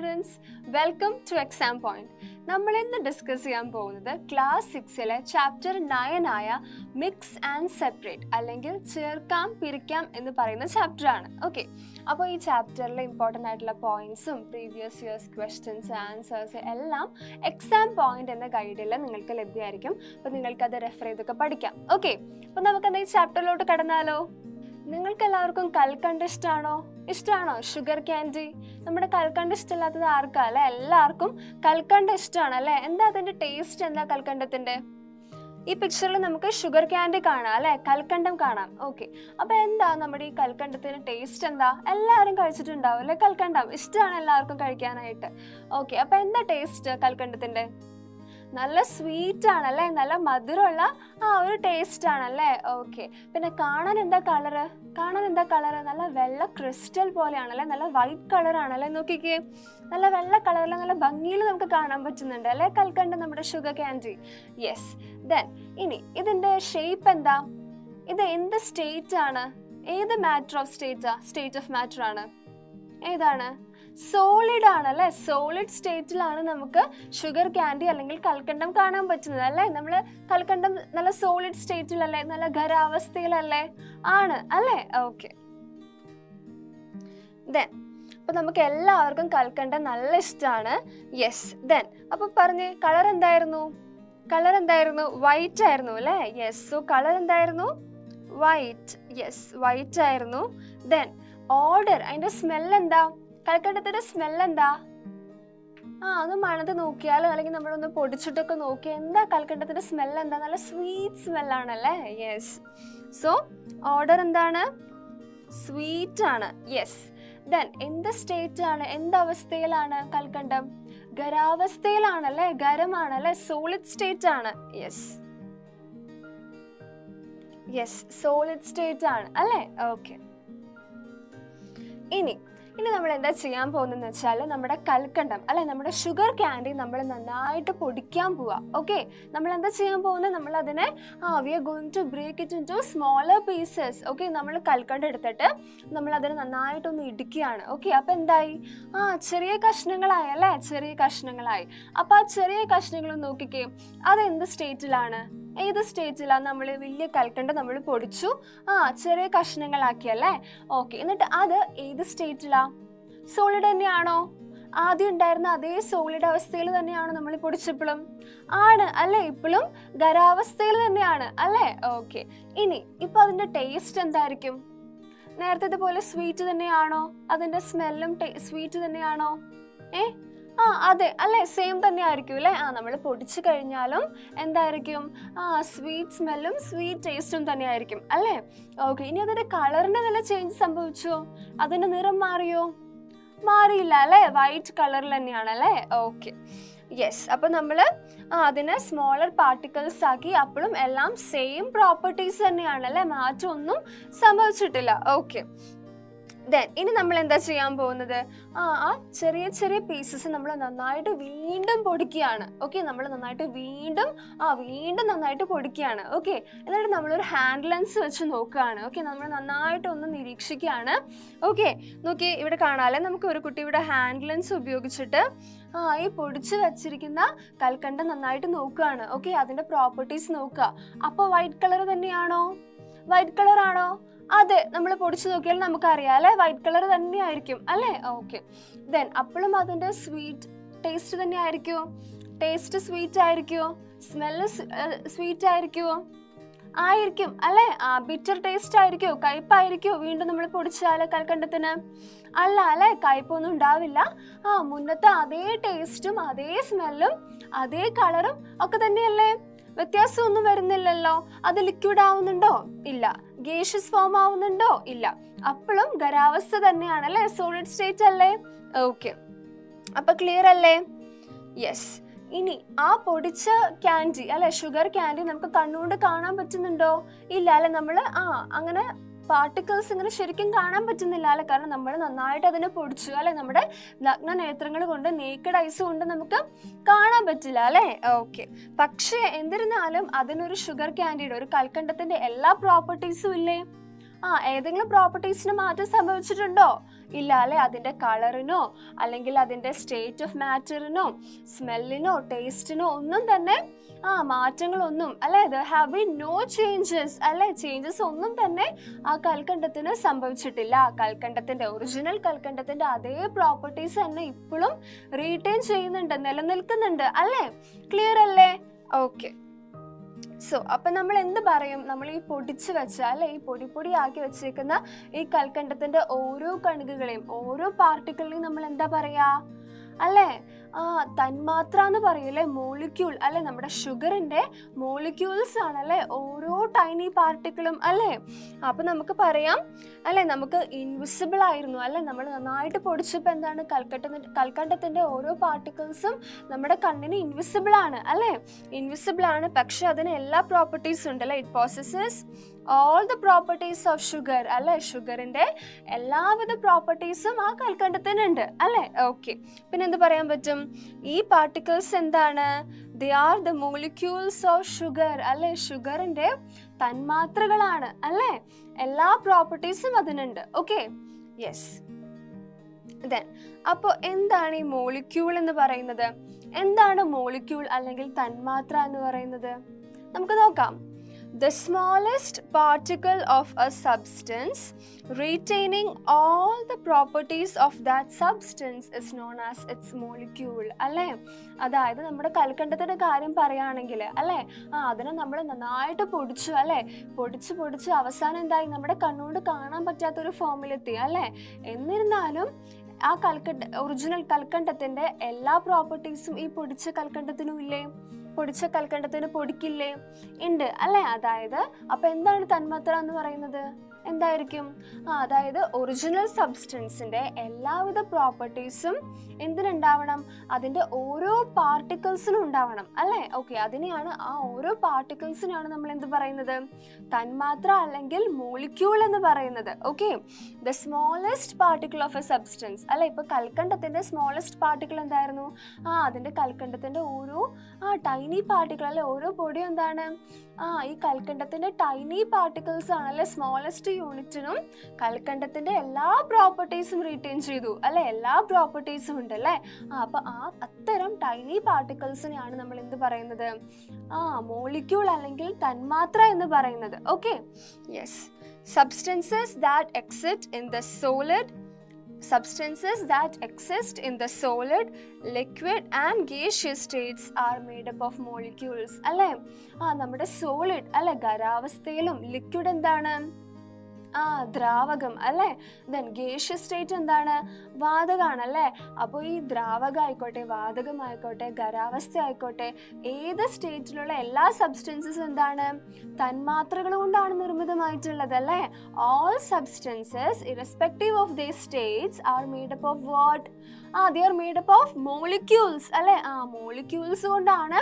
Students, welcome two exam point. നമ്മൾ ഇന്ന് discuss ചെയ്യാൻ പോകുന്നത് ക്ലാസ് 6-ലെ ചാപ്റ്റർ 9 ആയ മിക്സ് ആൻഡ് സെപ്പറേറ്റ് അല്ലെങ്കിൽ ചേർക്കാം പിരിക്കാം എന്ന് പറയുന്ന ചാപ്റ്റർ ആണ്. ഓക്കെ, അപ്പോൾ ഈ ചാപ്റ്ററിലെ ഇമ്പോർട്ടൻ്റ് ആയിട്ടുള്ള പോയിന്റ്സും പ്രീവിയസ് ഇയേഴ്സ് ക്വസ്റ്റ്യൻസ് ആൻസേഴ്സ് എല്ലാം എക്സാം പോയിന്റ് എന്ന ഗൈഡിൽ നിങ്ങൾക്ക് ലഭ്യമായിരിക്കും. അപ്പോൾ നിങ്ങൾക്കത് റെഫർ ചെയ്തൊക്കെ പഠിക്കാം. ഓക്കെ, അപ്പോൾ നമുക്കെന്താ ഈ ചാപ്റ്ററിലോട്ട് കടന്നാലോ? നിങ്ങൾക്ക് എല്ലാവർക്കും കൽക്കണ്ട് ഇഷ്ടമാണോ? Sugar candy. നമ്മുടെ കൽക്കണ്ട് ഇഷ്ടമില്ലാത്തത് ആർക്കാ അല്ലെ? എല്ലാവർക്കും കൽക്കണ്ട് ഇഷ്ടമാണ് അല്ലെ? എന്താ അതിന്റെ ടേസ്റ്റ്? എന്താ കൽക്കണ്ടത്തിന്റെ? ഈ പിക്ചറിൽ നമുക്ക് ഷുഗർ ക്യാൻഡി കാണാം അല്ലെ, കൽക്കണ്ടം കാണാം. ഓക്കെ, അപ്പൊ എന്താ നമ്മുടെ ഈ കൽക്കണ്ടത്തിന്റെ ടേസ്റ്റ്? എന്താ? എല്ലാവരും കഴിച്ചിട്ടുണ്ടാവും അല്ലെ കൽക്കണ്ടം? ഇഷ്ടമാണ് എല്ലാവർക്കും കഴിക്കാനായിട്ട്. ഓക്കെ, അപ്പൊ എന്താ ടേസ്റ്റ് കൽക്കണ്ടത്തിന്റെ? നല്ല സ്വീറ്റ് ആണല്ലേ, നല്ല മധുരമുള്ള ഒരു ടേസ്റ്റ് ആണല്ലേ. ഓക്കെ, പിന്നെ കാണാൻ എന്താ കളറ്? നല്ല വെള്ള ക്രിസ്റ്റൽ പോലെയാണല്ലേ, നല്ല വൈറ്റ് കളർ ആണല്ലേ. നോക്കിക്കേ, നല്ല വെള്ള കളറിൽ നല്ല ഭംഗിയിൽ നമുക്ക് കാണാൻ പറ്റുന്നുണ്ട് അല്ലെ കൽക്കണ്ട്, നമ്മുടെ ഷുഗർ ക്യാൻഡി. യെസ്. ദെൻ ഇനി ഇതിന്റെ ഷേപ്പ് എന്താ? ഇത് എന്ത് സ്റ്റേറ്റ് ആണ്? ഏത് matter of state of matter ആണ്? ഏതാണ്? സോളിഡ് ആണല്ലേ. സോളിഡ് സ്റ്റേറ്റിലാണ് നമുക്ക് ഷുഗർ ക്യാൻഡി അല്ലെങ്കിൽ കൽക്കണ്ടം കാണാൻ പറ്റുന്നത് അല്ലേ. നമ്മൾ കൽക്കണ്ടം നല്ല സോളിഡ് സ്റ്റേറ്റിലല്ലേ, നല്ല ഖരാവസ്ഥയിലല്ലേ ആണ് അല്ലേ. ഓക്കെ, ദെൻ അപ്പൊ നമുക്ക് എല്ലാവർക്കും കൽക്കണ്ടം നല്ല ഇഷ്ടമാണ്. യെസ്. ദെൻ അപ്പൊ പറഞ്ഞേ, കളർ എന്തായിരുന്നു? വൈറ്റ് ആയിരുന്നു അല്ലേ. യെസ്. സോ കളർ എന്തായിരുന്നു? വൈറ്റ്. യെസ്, വൈറ്റ് ആയിരുന്നു. ദെൻ ഓർഡർ, അതിന്റെ സ്മെൽ എന്താ? കൽക്കണ്ടത്തിന്റെ സ്മെൽ എന്താ? ഒന്ന് മണത്ത് നോക്കിയാലോ, അല്ലെങ്കിൽ നമ്മളൊന്ന് പൊടിച്ചിട്ടൊക്കെ നോക്കിയാൽ എന്താ കൽക്കണ്ടത്തിന്റെ സ്മെൽ എന്താ? നല്ല സ്വീറ്റ് സ്മെല്ലാണല്ലേ. യെസ്. സോ ഓർഡർ എന്താണ്? സ്വീറ്റ് ആണ്. യെസ്. ദെൻ എന്ത് സ്റ്റേറ്റ് ആണ്? എന്ത് അവസ്ഥയിലാണ് കൽക്കണ്ടം? ഖരാവസ്ഥയിലാണല്ലേ, ഖരമാണല്ലേ, സോളിഡ് സ്റ്റേറ്റ് ആണ്. യെസ്, സോളിഡ് സ്റ്റേറ്റ് ആണ് അല്ലേ. ഓക്കെ, ഇനി നമ്മൾ എന്താ ചെയ്യാൻ പോകുന്നതെന്ന് വെച്ചാൽ, നമ്മുടെ കൽക്കണ്ടം അല്ലെ, നമ്മുടെ ഷുഗർ ക്യാൻഡി നമ്മൾ നന്നായിട്ട് പൊടിക്കാൻ പോവാ. ഓക്കെ, നമ്മൾ എന്താ ചെയ്യാൻ പോകുന്നത്? നമ്മൾ അതിനെ we are going to break it into smaller pieces. Okay, നമ്മൾ കൽക്കണ്ടം എടുത്തിട്ട് നമ്മൾ അതിനെ നന്നായിട്ടൊന്ന് ഇടിക്കുകയാണ്. ഓക്കെ, അപ്പൊ എന്തായി? ചെറിയ കഷ്ണങ്ങളായി അല്ലേ, ചെറിയ കഷ്ണങ്ങളായി. അപ്പൊ ആ ചെറിയ കഷ്ണങ്ങൾ നോക്കിക്കേ, അത് എന്ത് സ്റ്റേറ്റിലാണ്? ഏത് സ്റ്റേറ്റിലാണ്? നമ്മൾ വലിയ കൽക്കണ്ടം നമ്മൾ പൊടിച്ചു, ചെറിയ കഷ്ണങ്ങളാക്കിയല്ലേ. ഓക്കെ, എന്നിട്ട് അത് ഏത് സ്റ്റേറ്റിലാ? സോളിഡ് തന്നെയാണോ? ആദ്യം ഉണ്ടായിരുന്ന അതേ സോളിഡ് അവസ്ഥയിൽ തന്നെയാണോ നമ്മൾ പൊടിച്ചപ്പോഴും? ആണ് അല്ലെ, ഇപ്പോഴും ഖരാവസ്ഥയിൽ തന്നെയാണ് അല്ലേ. ഓക്കെ, ഇനി ഇപ്പൊ അതിന്റെ ടേസ്റ്റ് എന്തായിരിക്കും? നേരത്തെ പോലെ സ്വീറ്റ് തന്നെയാണോ? അതിന്റെ സ്മെല്ലും സ്വീറ്റ് തന്നെയാണോ? അതെ അല്ലെ, സെയിം തന്നെ ആയിരിക്കും അല്ലെ. നമ്മൾ പൊടിച്ചു കഴിഞ്ഞാലും എന്തായിരിക്കും? സ്വീറ്റ് സ്മെല്ലും സ്വീറ്റ് ടേസ്റ്റും തന്നെ ആയിരിക്കും അല്ലേ. ഓക്കെ, ഇനി അതിന്റെ കളറിന് വല്ല ചേഞ്ച് സംഭവിച്ചോ? അതിന്റെ നിറം മാറിയോ? മാറിയില്ല അല്ലെ, വൈറ്റ് കളറിൽ തന്നെയാണ് അല്ലേ. Okay, yes. അപ്പൊ നമ്മള് അതിനെ സ്മോളർ പാർട്ടിക്കിൾസ് ആക്കി, അപ്പോഴും എല്ലാം സെയിം പ്രോപ്പർട്ടീസ് തന്നെയാണ് അല്ലെ, മാറ്റം ഒന്നും സംഭവിച്ചിട്ടില്ല. ഓക്കെ, ദെൻ ഇനി നമ്മൾ എന്താ ചെയ്യാൻ പോകുന്നത്? ചെറിയ ചെറിയ പീസസ് നമ്മൾ നന്നായിട്ട് വീണ്ടും പൊടിക്കുകയാണ്. ഓക്കെ, നമ്മൾ നന്നായിട്ട് വീണ്ടും നന്നായിട്ട് പൊടിക്കുകയാണ്. ഓക്കെ, എന്നിട്ട് നമ്മളൊരു ഹാൻഡ് ലെൻസ് വെച്ച് നോക്കുകയാണ്. ഓക്കെ, നമ്മൾ നന്നായിട്ട് ഒന്ന് നിരീക്ഷിക്കുകയാണ്. ഓക്കെ, നോക്കി ഇവിടെ കാണാല്ലേ, നമുക്ക് ഒരു കുട്ടി ഇവിടെ ഹാൻഡ് ലെൻസ് ഉപയോഗിച്ചിട്ട് ഈ പൊടിച്ച് വെച്ചിരിക്കുന്ന കൽക്കണ്ടം നന്നായിട്ട് നോക്കുകയാണ്. ഓക്കെ, അതിന്റെ പ്രോപ്പർട്ടീസ് നോക്കുക. അപ്പോൾ വൈറ്റ് കളർ തന്നെയാണോ? വൈറ്റ് കളർ ആണോ? അതെ, നമ്മൾ പൊടിച്ചു നോക്കിയാൽ നമുക്കറിയാം അല്ലെ, വൈറ്റ് കളർ തന്നെ ആയിരിക്കും അല്ലേ. ഓക്കെ, ദെൻ അപ്പോഴും അതിന്റെ സ്വീറ്റ് ടേസ്റ്റ് തന്നെ ആയിരിക്കുമോ? ടേസ്റ്റ് സ്വീറ്റ് ആയിരിക്കുമോ? സ്മെല്ല് സ്വീറ്റ് ആയിരിക്കുമോ? ആയിരിക്കും അല്ലെ. ബിറ്റർ ടേസ്റ്റ് ആയിരിക്കുമോ? കയ്പായിരിക്കുമോ വീണ്ടും നമ്മൾ പൊടിച്ചാൽ കൽക്കണ്ടത്തിന്? അല്ല അല്ലെ, കയ്പൊന്നും ഉണ്ടാവില്ല. മുന്നത്തെ അതേ ടേസ്റ്റും അതേ സ്മെല്ലും അതേ കളറും ഒക്കെ തന്നെയല്ലേ. വ്യത്യാസമൊന്നും വരുന്നില്ലല്ലോ. അത് ലിക്വിഡ് ആവുന്നുണ്ടോ? ഇല്ല. ഗേഷ്യസ് ഫോം ആവുന്നുണ്ടോ? ഇല്ല. അപ്പോഴും ഖരാവസ്ഥ തന്നെയാണല്ലേ, സോളിഡ് സ്റ്റേറ്റ് അല്ലേ. ഓക്കെ, അപ്പൊ ക്ലിയർ അല്ലേ? യെസ്. ഇനി പൊടിച്ച ക്യാൻഡി അല്ലെ, ഷുഗർ ക്യാൻഡി നമുക്ക് കണ്ണുകൊണ്ട് കാണാൻ പറ്റുന്നുണ്ടോ? ഇല്ല അല്ലെ. നമ്മള് അങ്ങനെ പാർട്ടിക്കിൾസ് ഇങ്ങനെ ശരിക്കും കാണാൻ പറ്റുന്നില്ല അല്ലെ, കാരണം നമ്മൾ നന്നായിട്ട് അതിനെ പൊടിച്ചു അല്ലെ. നമ്മുടെ നഗ്ന നേത്രങ്ങൾ കൊണ്ട്, നേക്കഡ് ഐസ് കൊണ്ട് നമുക്ക് കാണാൻ പറ്റില്ല അല്ലെ. ഓക്കെ, പക്ഷേ എന്നിരുന്നാലും അതിനൊരു ഷുഗർ ക്യാൻഡിയുടെ, ഒരു കൽക്കണ്ടത്തിന്റെ എല്ലാ പ്രോപ്പർട്ടീസും ഇല്ലേ? ഏതെങ്കിലും പ്രോപ്പർട്ടീസിന് മാറ്റം സംഭവിച്ചിട്ടുണ്ടോ? ഇല്ല അല്ലെ. അതിൻ്റെ കളറിനോ അല്ലെങ്കിൽ അതിൻ്റെ സ്റ്റേറ്റ് ഓഫ് മാറ്ററിനോ സ്മെല്ലിനോ ടേസ്റ്റിനോ ഒന്നും തന്നെ മാറ്റങ്ങളൊന്നും അല്ലെ, ഹാവ് ബീൻ നോ ചേഞ്ചസ് അല്ലെ, ചേഞ്ചസ് ഒന്നും തന്നെ ആ കൽക്കണ്ടത്തിന് സംഭവിച്ചിട്ടില്ല. കൽക്കണ്ടത്തിന്റെ ഒറിജിനൽ കൽക്കണ്ടത്തിന്റെ അതേ പ്രോപ്പർട്ടീസ് തന്നെ ഇപ്പോഴും റീറ്റെയിൻ ചെയ്യുന്നുണ്ട്, നിലനിൽക്കുന്നുണ്ട് അല്ലെ. ക്ലിയർ അല്ലേ? ഓക്കെ. സോ അപ്പൊ നമ്മൾ എന്ത് പറയും, നമ്മൾ ഈ പൊടിച്ച് വെച്ച അല്ലെ, ഈ പൊടിയാക്കി വെച്ചേക്കുന്ന ഈ കൽക്കണ്ടത്തിന്റെ ഓരോ കണികകളെയും ഓരോ പാർട്ടിക്കിളിനെയും നമ്മൾ എന്താ പറയാ അല്ലെ, തന്മാത്ര എന്ന് പറയൂലേ, മോളിക്യൂൾ അല്ലെ, നമ്മുടെ ഷുഗറിന്റെ മോളിക്യൂൾസ് ആണല്ലേ ഓരോ ടൈനി പാർട്ടിക്കിളും അല്ലെ. അപ്പൊ നമുക്ക് പറയാം അല്ലെ, നമുക്ക് ഇൻവിസിബിൾ ആയിരുന്നു അല്ലെ, നമ്മൾ നന്നായിട്ട് പൊടിച്ചപ്പോൾ എന്താണ്, കൽക്കണ്ടത്തിന്റെ ഓരോ പാർട്ടിക്കിൾസും നമ്മുടെ കണ്ണിന് ഇൻവിസിബിൾ ആണ് അല്ലെ, ഇൻവിസിബിൾ ആണ്. പക്ഷെ അതിന് എല്ലാ പ്രോപ്പർട്ടീസും ഉണ്ട് അല്ലെ. It possesses all the properties of sugar അല്ലെ, ഷുഗറിന്റെ എല്ലാവിധ പ്രോപ്പർട്ടീസും ആ കൽക്കണ്ടത്തിനുണ്ട് അല്ലെ. ഓക്കെ. പിന്നെ എന്ത് പറയാൻ പറ്റും, ഈ പാർട്ടിക്കിൾസ് എന്താണ്, they are the molecules of sugar അല്ലെ, ഷുഗറിന്റെ തന്മാത്രകളാണ് അല്ലെ, എല്ലാ പ്രോപ്പർട്ടീസും അതിനുണ്ട്. Okay, yes. ദെൻ അപ്പോൾ എന്താണ് ഈ മോളിക്യൂൾ എന്ന് പറയുന്നത്, എന്താണ് മോളിക്യൂൾ അല്ലെങ്കിൽ തന്മാത്ര എന്ന് പറയുന്നത്, നമുക്ക് നോക്കാം. The smallest particle of a substance retaining all the properties of that substance is known as its molecule അല്ലേ. അതായത് നമ്മുടെ കൽക്കണ്ടത്തിന്റെ കാര്യം പറയുകയാണെങ്കിൽ അല്ലേ, അതിനെ നമ്മൾ നന്നായിട്ട് പൊടിച്ചു അല്ലേ, പൊടിച്ച് അവസാനം എന്തായി, നമ്മുടെ കണ്ണുകൊണ്ട് കാണാൻ പറ്റാത്തൊരു ഫോമിലെത്തി അല്ലേ. എന്നിരുന്നാലും ആ ഒറിജിനൽ കൽക്കണ്ടത്തിന്റെ എല്ലാ പ്രോപ്പർട്ടീസും ഈ പൊടിച്ച കൽക്കണ്ടത്തിനും ഇല്ലേ, പൊടിച്ച കൽക്കണ്ടത്തിന് പൊടിക്കില്ലേ, ഉണ്ട് അല്ലെ. അതായത് അപ്പൊ എന്താണ് തന്മാത്ര എന്ന് പറയുന്നത്, എന്തായിരിക്കും, അതായത് ഒറിജിനൽ സബ്സ്റ്റൻസിന്റെ എല്ലാവിധ പ്രോപ്പർട്ടീസും എന്തിനുണ്ടാവണം, അതിന്റെ ഓരോ പാർട്ടിക്കിൾസിനും ഉണ്ടാവണം അല്ലെ. ഓക്കെ, അതിനെയാണ് ആ ഓരോ പാർട്ടിക്കിൾസിനാണ് നമ്മൾ എന്ത് പറയുന്നത്, തന്മാത്ര അല്ലെങ്കിൽ മോളിക്യൂൾ എന്ന് പറയുന്നത്. Okay, the smallest particle of A substance അല്ലെ. ഇപ്പൊ കൽക്കണ്ടത്തിന്റെ സ്മോളസ്റ്റ് പാർട്ടിക്കിൾ എന്തായിരുന്നു, അതിന്റെ കൽക്കണ്ടത്തിന്റെ ഓരോ ടൈനി പാർട്ടിക്കിൾ അല്ലെ, ഓരോ പൊടിയും എന്താണ്, ഈ കൽക്കണ്ടത്തിന്റെ ടൈനി പാർട്ടിക്കിൾസ് ആണ് അല്ലെ. സ്മോളസ്റ്റ് യൂണിറ്റിനും കൽക്കണ്ടത്തിന്റെ എല്ലാ പ്രോപ്പർട്ടീസും റീറ്റെയിൻ ചെയ്തു അല്ലെ, എല്ലാ പ്രോപ്പർട്ടീസും ഉണ്ട് അല്ലെ. അപ്പൊ അത്തരം ടൈനി പാർട്ടിക്കിൾസിനെയാണ് നമ്മൾ എന്ത് പറയുന്നത്, മോളിക്യൂൾ അല്ലെങ്കിൽ തന്മാത്ര എന്ന് പറയുന്നത്. Okay, yes. Substances that exist in the solid, liquid and gaseous states are made up of molecules അല്ലേ. നമ്മുടെ സോളിഡ് അല്ലെ, ഖരാവസ്ഥയിലും ലിക്വിഡ് എന്താണ്, ദ്രാവകം അല്ലെ. ദെൻ ഗേഷ്യസ് സ്റ്റേറ്റ് എന്താണ്, വാതകമാണ് അല്ലെ. അപ്പോൾ ഈ ദ്രാവകം ആയിക്കോട്ടെ, വാതകമായിക്കോട്ടെ, ഖരാവസ്ഥ ആയിക്കോട്ടെ, ഏത് സ്റ്റേറ്റിലുള്ള എല്ലാ സബ്സ്റ്റൻസസ് എന്താണ്, തന്മാത്രകൾ കൊണ്ടാണ് നിർമ്മിതമായിട്ടുള്ളത് അല്ലെ. All substances irrespective of these States are made up of what, they are made up of molecules അല്ലെ. മോളിക്യൂൾസ് കൊണ്ടാണ്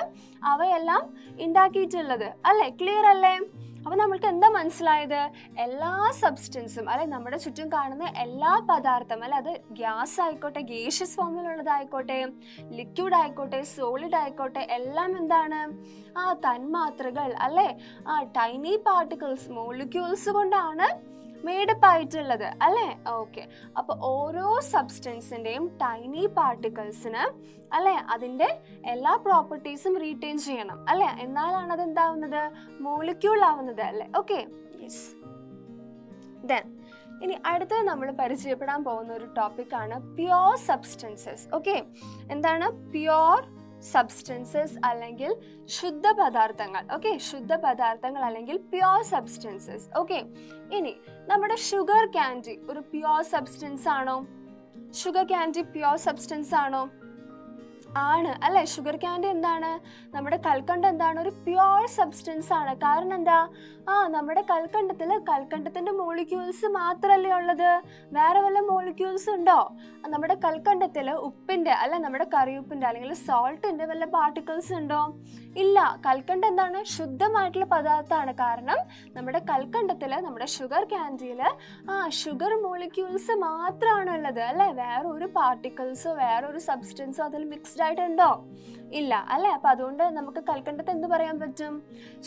അവയെല്ലാം ഉണ്ടാക്കിയിട്ടുള്ളത് അല്ലെ. ക്ലിയർ അല്ലേ? അപ്പൊ നമ്മൾക്ക് എന്താ മനസ്സിലായത്, എല്ലാ സബ്സ്റ്റൻസും അല്ലെ, നമ്മുടെ ചുറ്റും കാണുന്ന എല്ലാ പദാർത്ഥം അല്ലെ, അത് ഗ്യാസ് ആയിക്കോട്ടെ, ഗേഷ്യസ് ഫോമിലുള്ളതായിക്കോട്ടെ, ലിക്വിഡ് ആയിക്കോട്ടെ, സോളിഡ് ആയിക്കോട്ടെ, എല്ലാം എന്താണ്, തന്മാത്രകൾ അല്ലെ, ടൈനി പാർട്ടിക്കിൾസ്, മോളിക്യൂൾസ് കൊണ്ടാണ് മേഡപ്പ് ആയിട്ടുള്ളത് അല്ലേ. ഓക്കെ, അപ്പൊ ഓരോ സബ്സ്റ്റൻസിന്റെയും ടൈനി പാർട്ടിക്കിൾസിന് അല്ലെ അതിന്റെ എല്ലാ പ്രോപ്പർട്ടീസും റീറ്റെയിൻ ചെയ്യണം അല്ലെ, എന്നാലാണ് അത് എന്താവുന്നത്, മോളിക്യൂൾ ആവുന്നത് അല്ലെ. Okay, yes. ദെൻ ഇനി അടുത്തത് നമ്മൾ പരിചയപ്പെടാൻ പോകുന്ന ഒരു ടോപ്പിക്കാണ് പ്യുവർ സബ്സ്റ്റൻസസ്. ഓക്കെ, എന്താണ് പ്യുവർ സബ്സ്റ്റൻസസ് അല്ലെങ്കിൽ ശുദ്ധ പദാർത്ഥങ്ങൾ. ഓക്കെ, ശുദ്ധ പദാർത്ഥങ്ങൾ അല്ലെങ്കിൽ പ്യുവർ സബ്സ്റ്റൻസസ്. ഓക്കെ, ഇനി നമ്മുടെ ഷുഗർ കാൻഡി ഒരു പ്യുവർ സബ്സ്റ്റൻസ് ആണോ? ഷുഗർ കാൻഡി പ്യുവർ സബ്സ്റ്റൻസ് ആണോ? ആണ് അല്ലെ. ഷുഗർ കാൻഡി എന്താണ്, നമ്മുടെ കൽക്കണ്ടം എന്താണ്, ഒരു പ്യുവർ സബ്സ്റ്റൻസ് ആണ്. കാരണം എന്താ, നമ്മുടെ കൽക്കണ്ടത്തിന്റെ മോളിക്യൂൾസ് മാത്രല്ലേ ഉള്ളത്, വേറെ വല്ല മോളിക്യൂൾസ് ഉണ്ടോ? നമ്മുടെ കൽക്കണ്ടത്തില് ഉപ്പിന്റെ അല്ലെ, നമ്മുടെ കറിയുപ്പിന്റെ അല്ലെങ്കിൽ സോൾട്ടിന്റെ വല്ല പാർട്ടിക്കിൾസ് ഉണ്ടോ? ഇല്ല. കൽക്കണ്ടം എന്താണ്, ശുദ്ധമായിട്ടുള്ള പദാർത്ഥമാണ്. കാരണം നമ്മുടെ കൽക്കണ്ടത്തില്, നമ്മുടെ ഷുഗർ കാൻഡിയില് ഷുഗർ മോളിക്യൂൾസ് മാത്രമാണ് ഉള്ളത് അല്ലെ, വേറെ ഒരു പാർട്ടിക്കിൾസോ വേറെ ഒരു സബ്സ്റ്റൻസോ അതിൽ മിക്സ്ഡ് ആയിട്ടുണ്ടോ? ഇല്ല അല്ലെ. അപ്പൊ അതുകൊണ്ട് നമുക്ക് കൽക്കണ്ടത്തെ എന്ത് പറയാൻ പറ്റും,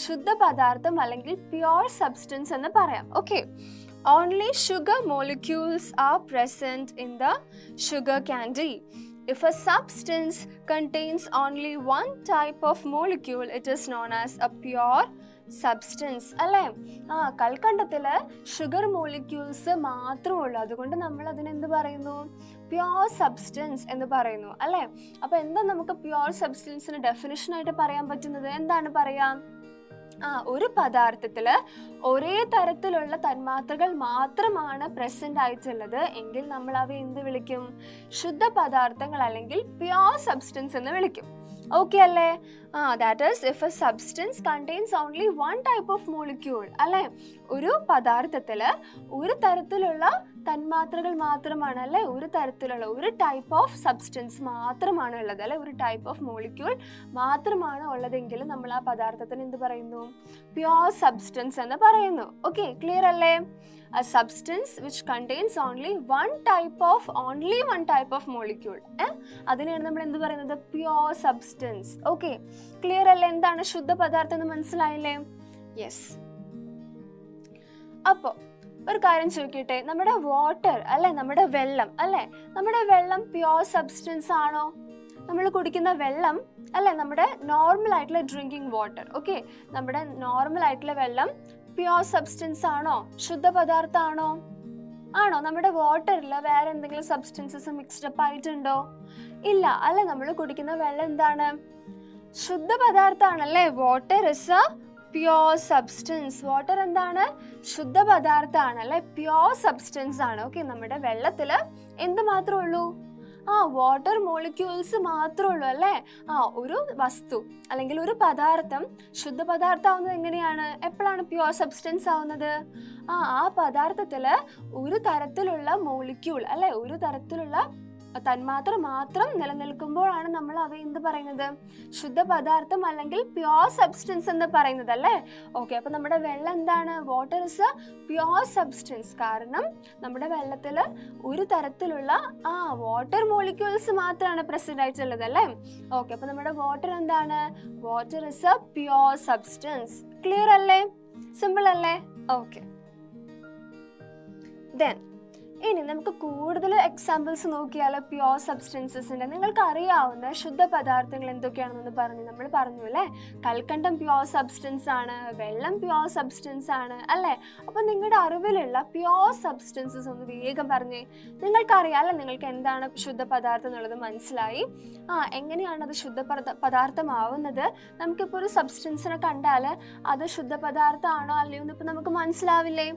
ശുദ്ധ പദാർത്ഥം അല്ലെങ്കിൽ പ്യുവർ സബ്സ്റ്റൻസ് എന്ന് പറയാം. Okay, Only sugar molecules are present in the sugar candy. If a substance contains only one type of molecule, it is known as a pure substance. അല്ലേ? കൽക്കണ്ടത്തില് ഷുഗർ മോളിക്യൂൾസ് മാത്രമേ ഉള്ളൂ, അതുകൊണ്ട് നമ്മൾ അതിനെന്ത് പറയുന്നു? പ്യുവർ സബ്സ്റ്റൻസ് എന്ന് പറയുന്നു, അല്ലേ? അപ്പൊ എന്താ നമുക്ക് പ്യുവർ സബ്സ്റ്റൻസിന് ഡെഫിനിഷൻ ആയിട്ട് പറയാൻ പറ്റുന്നത്? എന്താണ് പറയാം? ഒരു പദാർത്ഥത്തില് ഒരേ തരത്തിലുള്ള തന്മാത്രകൾ മാത്രമാണ് പ്രസന്റ് ആയിട്ടുള്ളത് എങ്കിൽ നമ്മൾ അവയെ എന്ത് വിളിക്കും? ശുദ്ധ പദാർത്ഥങ്ങൾ അല്ലെങ്കിൽ പ്യുവർ സബ്സ്റ്റൻസ് എന്ന് വിളിക്കും. ഓക്കെ അല്ലേ? That is if A substance contains only one type of molecule, അല്ലേ? ഒരു പദാർത്ഥത്തില് ഒരു തരത്തിലുള്ള തന്മാത്രകൾ മാത്രമാണ്, അല്ലെ? ഒരു തരത്തിലുള്ള ഒരു ടൈപ്പ് ഓഫ് സബ്സ്റ്റൻസ് മാത്രമാണ് ഉള്ളത്, അല്ലെ? ഒരു ടൈപ്പ് ഓഫ് മോളിക്യൂൾ മാത്രമാണ് ഉള്ളതെങ്കിൽ നമ്മൾ ആ പദാർത്ഥത്തിന് എന്ത് പറയുന്നു? പ്യുവർ സബ്സ്റ്റൻസ് എന്ന് പറയുന്നു. ഓക്കെ, ക്ലിയർ അല്ലേ? A substance which contains only one type of molecule, അതിനെയാണ് നമ്മൾ എന്ത് പറയുന്നത്? Pure substance. ഓക്കെ, ക്ലിയർ അല്ലേ? എന്താണ് ശുദ്ധ പദാർത്ഥം എന്ന് മനസ്സിലായില്ലേ? യെസ്. അപ്പോ ഒരു കാര്യം ചോദിക്കട്ടെ, നമ്മുടെ വാട്ടർ, അല്ലെ? നമ്മുടെ വെള്ളം, അല്ലെ? നമ്മുടെ വെള്ളം പ്യുവർ സബ്സ്റ്റൻസ് ആണോ? നമ്മൾ കുടിക്കുന്ന വെള്ളം, അല്ലെ? നമ്മുടെ നോർമൽ ആയിട്ടുള്ള ഡ്രിങ്കിങ് വാട്ടർ, ഓക്കെ, നമ്മുടെ നോർമൽ ആയിട്ടുള്ള വെള്ളം പ്യുവർ സബ്സ്റ്റൻസ് ആണോ? ശുദ്ധ പദാർത്ഥമാണോ? ആണോ? നമ്മുടെ വാട്ടറിൽ വേറെ എന്തെങ്കിലും സബ്സ്റ്റൻസസ് മിക്സ്ഡ് അപ്പ് ആയിട്ടുണ്ടോ? ഇല്ല, അല്ലെ? നമ്മൾ കുടിക്കുന്ന വെള്ളം എന്താണ്? ശുദ്ധ പദാർത്ഥമാണല്ലേ? Water is a pure substance. Water എന്താണ്? ശുദ്ധ പദാർത്ഥമാണ്, അല്ലെ? പ്യുവർ സബ്സ്റ്റൻസ് ആണ്. ഓക്കെ, നമ്മുടെ വെള്ളത്തില് എന്ത് മാത്രമേ ഉള്ളൂ? വാട്ടർ മോളിക്യൂൾസ് മാത്രമേ ഉള്ളൂ, അല്ലേ? ഒരു വസ്തു അല്ലെങ്കിൽ ഒരു പദാർത്ഥം ശുദ്ധ പദാർത്ഥം ആവുന്നത് എങ്ങനെയാണ്? എപ്പോഴാണ് പ്യുവർ സബ്സ്റ്റൻസ് ആവുന്നത്? ആ പദാർത്ഥത്തില് ഒരു തരത്തിലുള്ള മോളിക്യൂൾ, അല്ലെ? ഒരു തരത്തിലുള്ള തന്മാത്ര മാത്രം നിലനിൽക്കുമ്പോഴാണ് നമ്മൾ അവ എന്ത് പറയുന്നത്? ശുദ്ധ പദാർത്ഥം അല്ലെങ്കിൽ പ്യുവർ സബ്സ്റ്റൻസ് എന്ന് പറയുന്നത്, അല്ലേ? ഓക്കെ, അപ്പൊ നമ്മുടെ വെള്ളം എന്താണ്? Water is a pure substance. കാരണം നമ്മുടെ വെള്ളത്തില് ഒരു തരത്തിലുള്ള വാട്ടർ മോളിക്യൂൾസ് മാത്രമാണ് പ്രസന്റ് ആയിട്ടുള്ളത്, അല്ലേ? ഓക്കെ, അപ്പൊ നമ്മുടെ വാട്ടർ എന്താണ്? Water is a pure substance. Clear അല്ലേ? സിമ്പിൾ അല്ലേ? ഓക്കെ, ദെൻ ഇനി നമുക്ക് കൂടുതൽ എക്സാമ്പിൾസ് നോക്കിയാൽ പ്യുവർ സബ്സ്റ്റൻസസിന്റെ. നിങ്ങൾക്ക് അറിയാവുന്ന ശുദ്ധ പദാർത്ഥങ്ങൾ എന്തൊക്കെയാണെന്ന് നമ്മൾ പറഞ്ഞു, അല്ലേ? കൽക്കണ്ടം പ്യുവർ സബ്സ്റ്റൻസ് ആണ്, വെള്ളം പ്യുവർ സബ്സ്റ്റൻസ് ആണ്, അല്ലേ? അപ്പൊ നിങ്ങളുടെ അറിവിലുള്ള പ്യുവർ സബ്സ്റ്റൻസസ് ഒന്ന് വേഗം പറഞ്ഞേ. നിങ്ങൾക്കറിയാം, അല്ലെ? നിങ്ങൾക്ക് എന്താണ് ശുദ്ധ പദാർത്ഥം എന്നുള്ളത് മനസ്സിലായി. എങ്ങനെയാണ് അത് ശുദ്ധ പദാർത്ഥമാവുന്നത്? നമുക്കിപ്പോൾ ഒരു സബ്സ്റ്റൻസിനെ കണ്ടാൽ അത് ശുദ്ധ പദാർത്ഥമാണോ അല്ലയോ എന്ന് ഇപ്പൊ നമുക്ക് മനസ്സിലാവില്ലേ?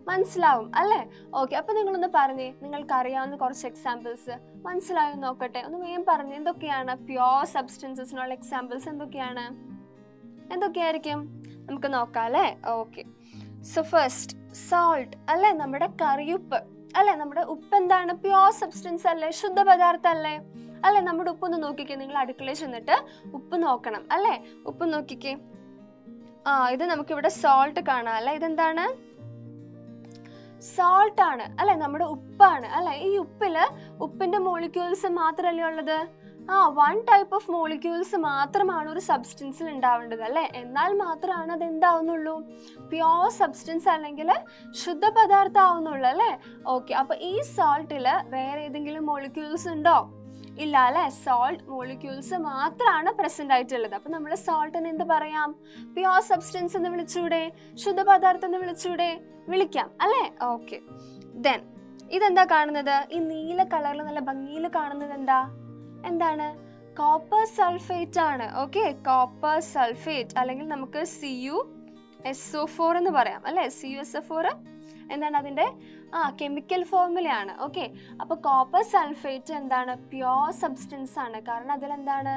മനസ്സിലാവും, അല്ലേ? ഓക്കെ, അപ്പൊ നിങ്ങളൊന്ന് പറഞ്ഞേ, നിങ്ങൾക്ക് അറിയാവുന്ന കുറച്ച് എക്സാമ്പിൾസ് മനസ്സിലായോ നോക്കട്ടെ. ഒന്ന് വേഗം പറഞ്ഞു, എന്തൊക്കെയാണ് പ്യുവർ സബ്സ്റ്റൻസസിനുള്ള എക്സാമ്പിൾസ്? എന്തൊക്കെയായിരിക്കും? നമുക്ക് നോക്കാം, അല്ലേ? ഓക്കെ, സോ ഫസ്റ്റ് സോൾട്ട്, അല്ലെ? നമ്മുടെ കറിയുപ്പ്, അല്ലെ? നമ്മുടെ ഉപ്പ് എന്താണ്? പ്യുവർ സബ്സ്റ്റൻസ് അല്ലേ? ശുദ്ധ പദാർത്ഥം അല്ലേ? അല്ലെ? നമ്മുടെ ഉപ്പ് ഒന്ന് നോക്കിക്കേ. നിങ്ങൾ അടുക്കളയിൽ ചെന്നിട്ട് ഉപ്പ് നോക്കണം, അല്ലെ? ഉപ്പ് നോക്കിക്കേ. ഇത് നമുക്കിവിടെ സോൾട്ട് കാണാം, അല്ലെ? ഇതെന്താണ്? സോൾട്ട് ആണ്, അല്ലെ? നമ്മുടെ ഉപ്പാണ്, അല്ലെ? ഈ ഉപ്പിന്റെ മോളിക്യൂൾസ് മാത്രമല്ലേ ഉള്ളത്? വൺ ടൈപ്പ് ഓഫ് മോളിക്യൂൾസ് മാത്രമാണ് ഒരു സബ്സ്റ്റൻസിൽ ഉണ്ടാവേണ്ടത്, അല്ലെ? എന്നാൽ മാത്രമാണ് അത് എന്താവുന്നുള്ളൂ? പ്യുവർ സബ്സ്റ്റൻസ് അല്ലെങ്കിൽ ശുദ്ധ പദാർത്ഥം ആവുന്നുള്ളൂ, അല്ലെ? ഓക്കെ, അപ്പൊ ഈ സോൾട്ടില് വേറെ ഏതെങ്കിലും മോളിക്യൂൾസ് ഉണ്ടോ? ഇല്ല, അല്ലെ? സോൾട്ട് മോളിക്യൂൾസ് മാത്രമാണ് പ്രസന്റ് ആയിട്ടുള്ളത്. അപ്പൊ നമ്മൾ സോൾട്ടിന് എന്ത് പറയാം? പ്യുവർ സബ്സ്റ്റൻസ് എന്ന് വിളിച്ചൂടെ? ശുദ്ധ പദാർത്ഥം എന്ന് വിളിച്ചൂടെ? വിളിക്കാം, അല്ലെ? ഓക്കെ, ദെൻ ഇതെന്താ കാണുന്നത്? ഈ നീല കളറിൽ നല്ല ഭംഗിയിൽ കാണുന്നത് എന്താണ്? കോപ്പർ സൾഫേറ്റ് ആണ്. ഓക്കെ, കോപ്പർ സൾഫേറ്റ് അല്ലെങ്കിൽ നമുക്ക് CuSO4 എന്ന് പറയാം, അല്ലെ? CuSO4 എന്താണ്? അതിന്റെ കെമിക്കൽ ഫോർമുലയാണ്. ഓക്കെ, അപ്പൊ കോപ്പർ സൾഫേറ്റ് എന്താണ്? പ്യുവർ സബ്സ്റ്റൻസ് ആണ്. കാരണം അതിലെന്താണ്?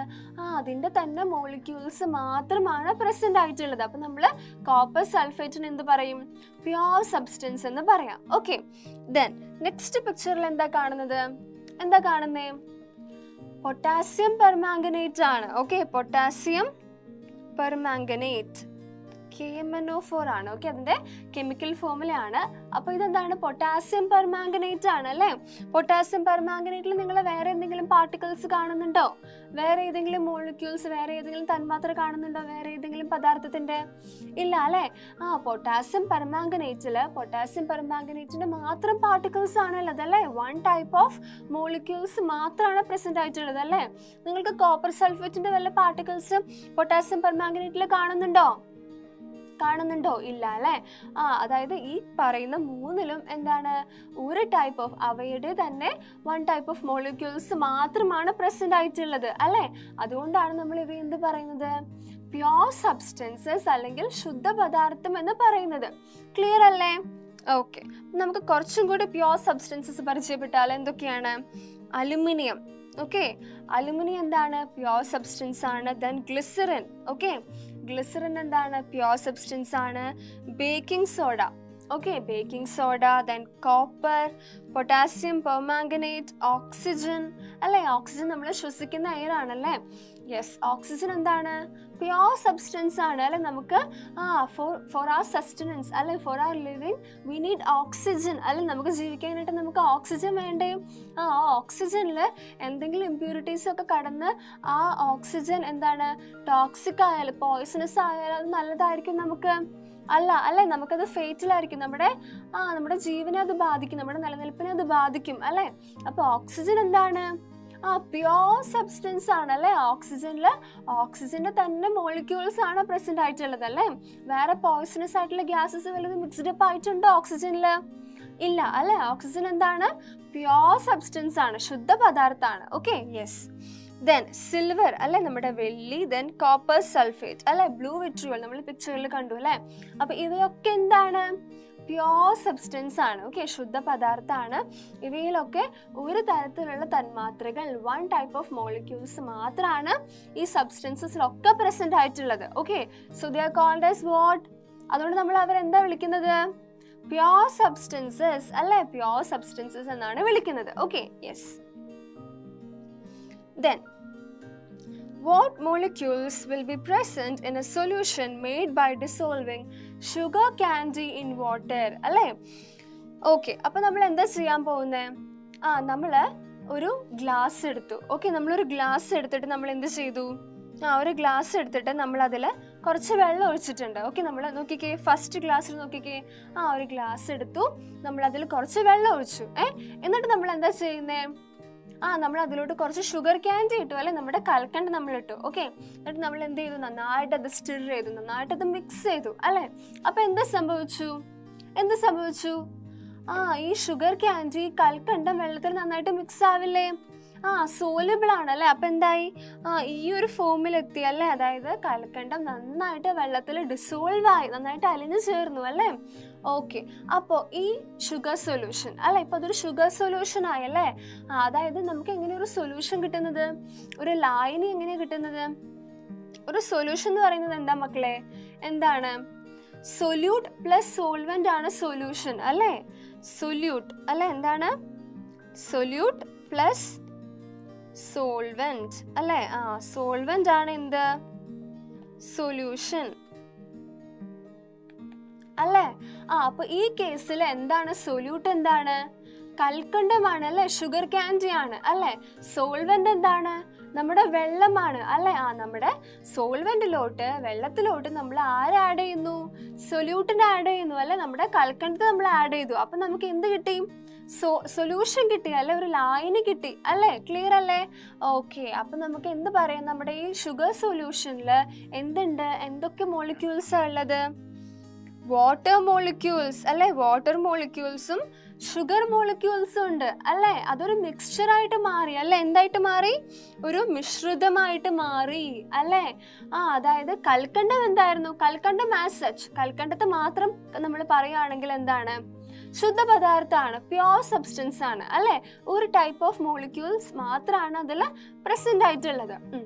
അതിന്റെ തന്നെ മോളിക്യൂൾസ് മാത്രമാണ് പ്രസന്റ് ആയിട്ടുള്ളത്. അപ്പൊ നമ്മൾ കോപ്പർ സൾഫേറ്റിന് എന്ത് പറയും? പ്യുവർ സബ്സ്റ്റൻസ് എന്ന് പറയാം. ഓക്കെ, ദെൻ നെക്സ്റ്റ് പിക്ചറിൽ എന്താ കാണുന്നേ? പൊട്ടാസ്യം പെർമാംഗനേറ്റ് ആണ്. Okay, potassium permanganate. KMNO4 ആണ്. ഓക്കെ, അതിന്റെ കെമിക്കൽ ഫോമുലയാണ്. അപ്പൊ ഇതെന്താണ്? പൊട്ടാസ്യം പെർമാംഗനേറ്റ് ആണ് അല്ലേ? പൊട്ടാസ്യം പെർമാംഗനേറ്റിൽ നിങ്ങൾ വേറെ എന്തെങ്കിലും പാർട്ടിക്കിൾസ് കാണുന്നുണ്ടോ? വേറെ ഏതെങ്കിലും മോളിക്യൂൾസ്, വേറെ ഏതെങ്കിലും തന്മാത്ര കാണുന്നുണ്ടോ വേറെ ഏതെങ്കിലും പദാർത്ഥത്തിന്റെ? ഇല്ല അല്ലേ? പൊട്ടാസ്യം പെർമാംഗനേറ്റിന്റെ മാത്രം പാർട്ടിക്കിൾസ് ആണുള്ളത് അല്ലേ? വൺ ടൈപ്പ് ഓഫ് മോളിക്യൂൾസ് മാത്രമാണ് പ്രസന്റ് ആയിട്ടുള്ളത് അല്ലേ? നിങ്ങൾക്ക് കോപ്പർ സൾഫേറ്റിന്റെ വല്ല പാർട്ടിക്കിൾസ് പൊട്ടാസ്യം പെർമാംഗനേറ്റിൽ കാണുന്നുണ്ടോ? ഇല്ല അല്ലേ? അതായത് ഈ പറയുന്ന മൂന്നിലും എന്താണ്? ഒരു ടൈപ്പ് ഓഫ്, അവയുടെ തന്നെ വൺ ടൈപ്പ് ഓഫ് മോളിക്യൂൾസ് മാത്രമാണ് പ്രസന്റ് ആയിട്ടുള്ളത് അല്ലേ? അതുകൊണ്ടാണ് നമ്മൾ ഇവ എന്ത് പറയുന്നത്? പ്യോർ സബ്സ്റ്റൻസസ് അല്ലെങ്കിൽ ശുദ്ധ പദാർത്ഥം എന്ന് പറയുന്നത്. ക്ലിയർ അല്ലേ? ഓക്കെ, നമുക്ക് കുറച്ചും കൂടി പ്യോർ സബ്സ്റ്റൻസസ് പരിചയപ്പെട്ടാൽ എന്തൊക്കെയാണ്? അലുമിനിയം. ഓക്കെ, അലുമിനിയം എന്താണ്? പ്യോർ സബ്സ്റ്റൻസ് ആണ്. Then glycerine. ഓക്കെ, ഗ്ലിസറിൻ എന്താണ്? പ്യോർ സബ്സ്റ്റൻസ് ആണ്. Baking soda. Okay, baking soda. Then copper, potassium permanganate, oxygen അല്ലേ? ഓക്സിജൻ നമ്മൾ ശ്വസിക്കുന്ന എയർ ആണല്ലേ? യെസ്, ഓക്സിജൻ എന്താണ്? പ്യോർ സബ്സ്റ്റൻസ് ആണ് അല്ലെ? നമുക്ക് ഫോർ ആർ സസ്റ്റനൻസ് അല്ലെ, for our living we need oxygen അല്ലെ? നമുക്ക് ജീവിക്കാനായിട്ട് നമുക്ക് ഓക്സിജൻ വേണ്ടേ? ആ ഓക്സിജനിൽ എന്തെങ്കിലും ഇമ്പ്യൂരിറ്റീസ് ഒക്കെ കടന്ന് ആ ഓക്സിജൻ എന്താണ്? ടോക്സിക് ആയാലും പോയിസണസ് ആയാലും അത് നല്ലതായിരിക്കും നമുക്ക്? അല്ല അല്ലെ? നമുക്കത് ഫേറ്റലായിരിക്കും. നമ്മുടെ ജീവനെ അത് ബാധിക്കും, നമ്മുടെ നിലനിൽപ്പിനെ അത് ബാധിക്കും അല്ലെ? അപ്പൊ ഓക്സിജൻ എന്താണ്? പ്യോർ സബ്സ്റ്റൻസ് ആണ് അല്ലെ? ഓക്സിജന്റെ തന്നെ മോളിക്യൂൾസ് ആണ് പ്രസന്റ് ആയിട്ടുള്ളത് അല്ലെ? വേറെ പോയിസണസ് ആയിട്ടുള്ള ഗ്യാസസ് വല്ലതും മിക്സ്ഡ് അപ്പ് ആയിട്ടുണ്ടോ ഓക്സിജനില്? ഇല്ല അല്ലെ? ഓക്സിജൻ എന്താണ്? പ്യോർ സബ്സ്റ്റൻസ് ആണ്, ശുദ്ധ പദാർത്ഥമാണ്. Okay, yes. ദെൻ സിൽവർ അല്ലെ? നമ്മുടെ വെള്ളി. ദെൻ കോപ്പർ സൾഫേറ്റ് അല്ലെ? ബ്ലൂ വിട്രിയോൾ നമ്മൾ പിക്ചറിൽ കണ്ടു അല്ലെ? അപ്പൊ ഇവയൊക്കെ എന്താണ്? പ്യോർ സബ്സ്റ്റൻസ് ആണ്. ഓക്കെ, ശുദ്ധ പദാർത്ഥമാണ്. ഇവയിലൊക്കെ ഒരു തരത്തിലുള്ള തന്മാത്രകൾ, വൺ ടൈപ്പ് ഓഫ് മോളിക്യൂൾസ് മാത്രമാണ് ഈ സബ്സ്റ്റൻസസിലൊക്കെ പ്രസന്റ് ആയിട്ടുള്ളത്. Okay, so they are called as what? അതുകൊണ്ട് നമ്മൾ അവരെന്താ വിളിക്കുന്നത്? പ്യോർ സബ്സ്റ്റൻസസ് അല്ലെ? പ്യോർ സബ്സ്റ്റൻസസ് എന്നാണ് വിളിക്കുന്നത്. Okay, yes. Then, what molecules will be present in a solution made by dissolving sugar candy in water? അല്ലേ? ഓക്കെ, അപ്പൊ നമ്മൾ എന്താ ചെയ്യാൻ പോകുന്നത്? നമ്മള് ഒരു ഗ്ലാസ് എടുത്തു. ഓക്കെ, നമ്മളൊരു ഗ്ലാസ് എടുത്തിട്ട് നമ്മൾ എന്ത് ചെയ്തു? ഒരു ഗ്ലാസ് എടുത്തിട്ട് നമ്മൾ അതിൽ കുറച്ച് വെള്ളം ഒഴിച്ചിട്ടുണ്ട്. ഓക്കെ, നമ്മൾ നോക്കിക്കേ, ഫസ്റ്റ് ഗ്ലാസ്സിൽ നോക്കിക്കേ, ഒരു ഗ്ലാസ് എടുത്തു, നമ്മൾ അതിൽ കുറച്ച് വെള്ളം ഒഴിച്ചു. എന്നിട്ട് നമ്മൾ എന്താ ചെയ്യുന്നേ? നമ്മൾ അതിലോട്ട് കുറച്ച് ഷുഗർ ക്യാൻഡി ഇട്ടു അല്ലെ? നമ്മുടെ കൽക്കണ്ടം നമ്മൾ ഇട്ടു. ഓക്കെ, എന്നിട്ട് നമ്മൾ എന്ത് ചെയ്തു? നന്നായിട്ട് അത് സ്റ്റിർ ചെയ്തു, നന്നായിട്ട് അത് മിക്സ് ചെയ്തു അല്ലെ? അപ്പൊ എന്ത് സംഭവിച്ചു? ഈ ഷുഗർ ക്യാൻഡി കൽക്കണ്ടം വെള്ളത്തിൽ നന്നായിട്ട് മിക്സ് ആവില്ലേ? സോലബിൾ ആണ് അല്ലെ? അപ്പൊ എന്തായി? ഈ ഒരു ഫോമിൽ എത്തി അല്ലെ? അതായത് കൽക്കണ്ടം നന്നായിട്ട് വെള്ളത്തിൽ ഡിസോൾവ് ആയി, നന്നായിട്ട് അലിഞ്ഞു ചേർന്നു അല്ലെ? ഓക്കെ, അപ്പോൾ ഈ ഷുഗർ സൊല്യൂഷൻ അല്ലെ, ഇപ്പൊ അതൊരു ഷുഗർ സൊല്യൂഷൻ ആയല്ലേ? അതായത് നമുക്ക് എങ്ങനെ ഒരു സൊല്യൂഷൻ കിട്ടുന്നത്? ഒരു ലായനി എങ്ങനെയാണ് കിട്ടുന്നത്? ഒരു സൊല്യൂഷൻ എന്ന് പറയുന്നത് എന്താ മക്കളെ? എന്താണ്? സൊല്യൂട്ട് പ്ലസ് സോൾവെന്റ് ആണ് സൊല്യൂഷൻ അല്ലേ? സൊല്യൂട്ട് അല്ലെ? എന്താണ്? സൊല്യൂട്ട് പ്ലസ് സോൾവെന്റ് അല്ലെ? സോൾവെന്റ് ആണ് എന്ത്? സൊല്യൂഷൻ അല്ലേ? അപ്പൊ ഈ കേസിൽ എന്താണ് സൊല്യൂട്ട്? എന്താണ്? കൽക്കണ്ടമാണ് അല്ലെ? ഷുഗർ ക്യാൻഡി ആണ് അല്ലെ? സോൾവെന്റ് എന്താണ്? നമ്മുടെ വെള്ളമാണ് അല്ലെ? നമ്മുടെ സോൾവെന്റിലോട്ട്, വെള്ളത്തിലോട്ട് നമ്മൾ ആര് ആഡ് ചെയ്യുന്നു? സൊല്യൂട്ടിനെ ആഡ് ചെയ്യുന്നു അല്ലെ? നമ്മുടെ കൽക്കണ്ടത്തെ നമ്മൾ ആഡ് ചെയ്തു. അപ്പൊ നമുക്ക് എന്ത് കിട്ടി? സൊല്യൂഷൻ കിട്ടി അല്ലെ? ഒരു ലായനി കിട്ടി അല്ലെ? ക്ലിയർ അല്ലേ? ഓക്കെ, അപ്പൊ നമുക്ക് എന്ത് പറയാം? നമ്മുടെ ഈ ഷുഗർ സൊല്യൂഷനിൽ എന്തുണ്ട്? എന്തൊക്കെ മോളിക്യൂൾസ് ഉള്ളത്? വാട്ടർ മോളിക്യൂൾസ് അല്ലെ? വാട്ടർ മോളിക്യൂൾസും ഷുഗർ മോളിക്യൂൾസും ഉണ്ട് അല്ലെ? അതൊരു മിക്സ്ചർ ആയിട്ട് മാറി അല്ലെ? എന്തായിട്ട് മാറി? ഒരു മിശ്രിതമായിട്ട് മാറി അല്ലെ? അതായത് കൽക്കണ്ടം എന്തായിരുന്നു? കൽക്കണ്ടം ആസ് സച്ച്, കൽക്കണ്ടത്തെ മാത്രം നമ്മൾ പറയുകയാണെങ്കിൽ എന്താണ്? ശുദ്ധ പദാർത്ഥമാണ്, പ്യോർ സബ്സ്റ്റൻസ് ആണ് അല്ലെ? ഒരു ടൈപ്പ് ഓഫ് മോളിക്യൂൾസ് മാത്രമാണ് അതിൽ പ്രസന്റ് ആയിട്ടുള്ളത്.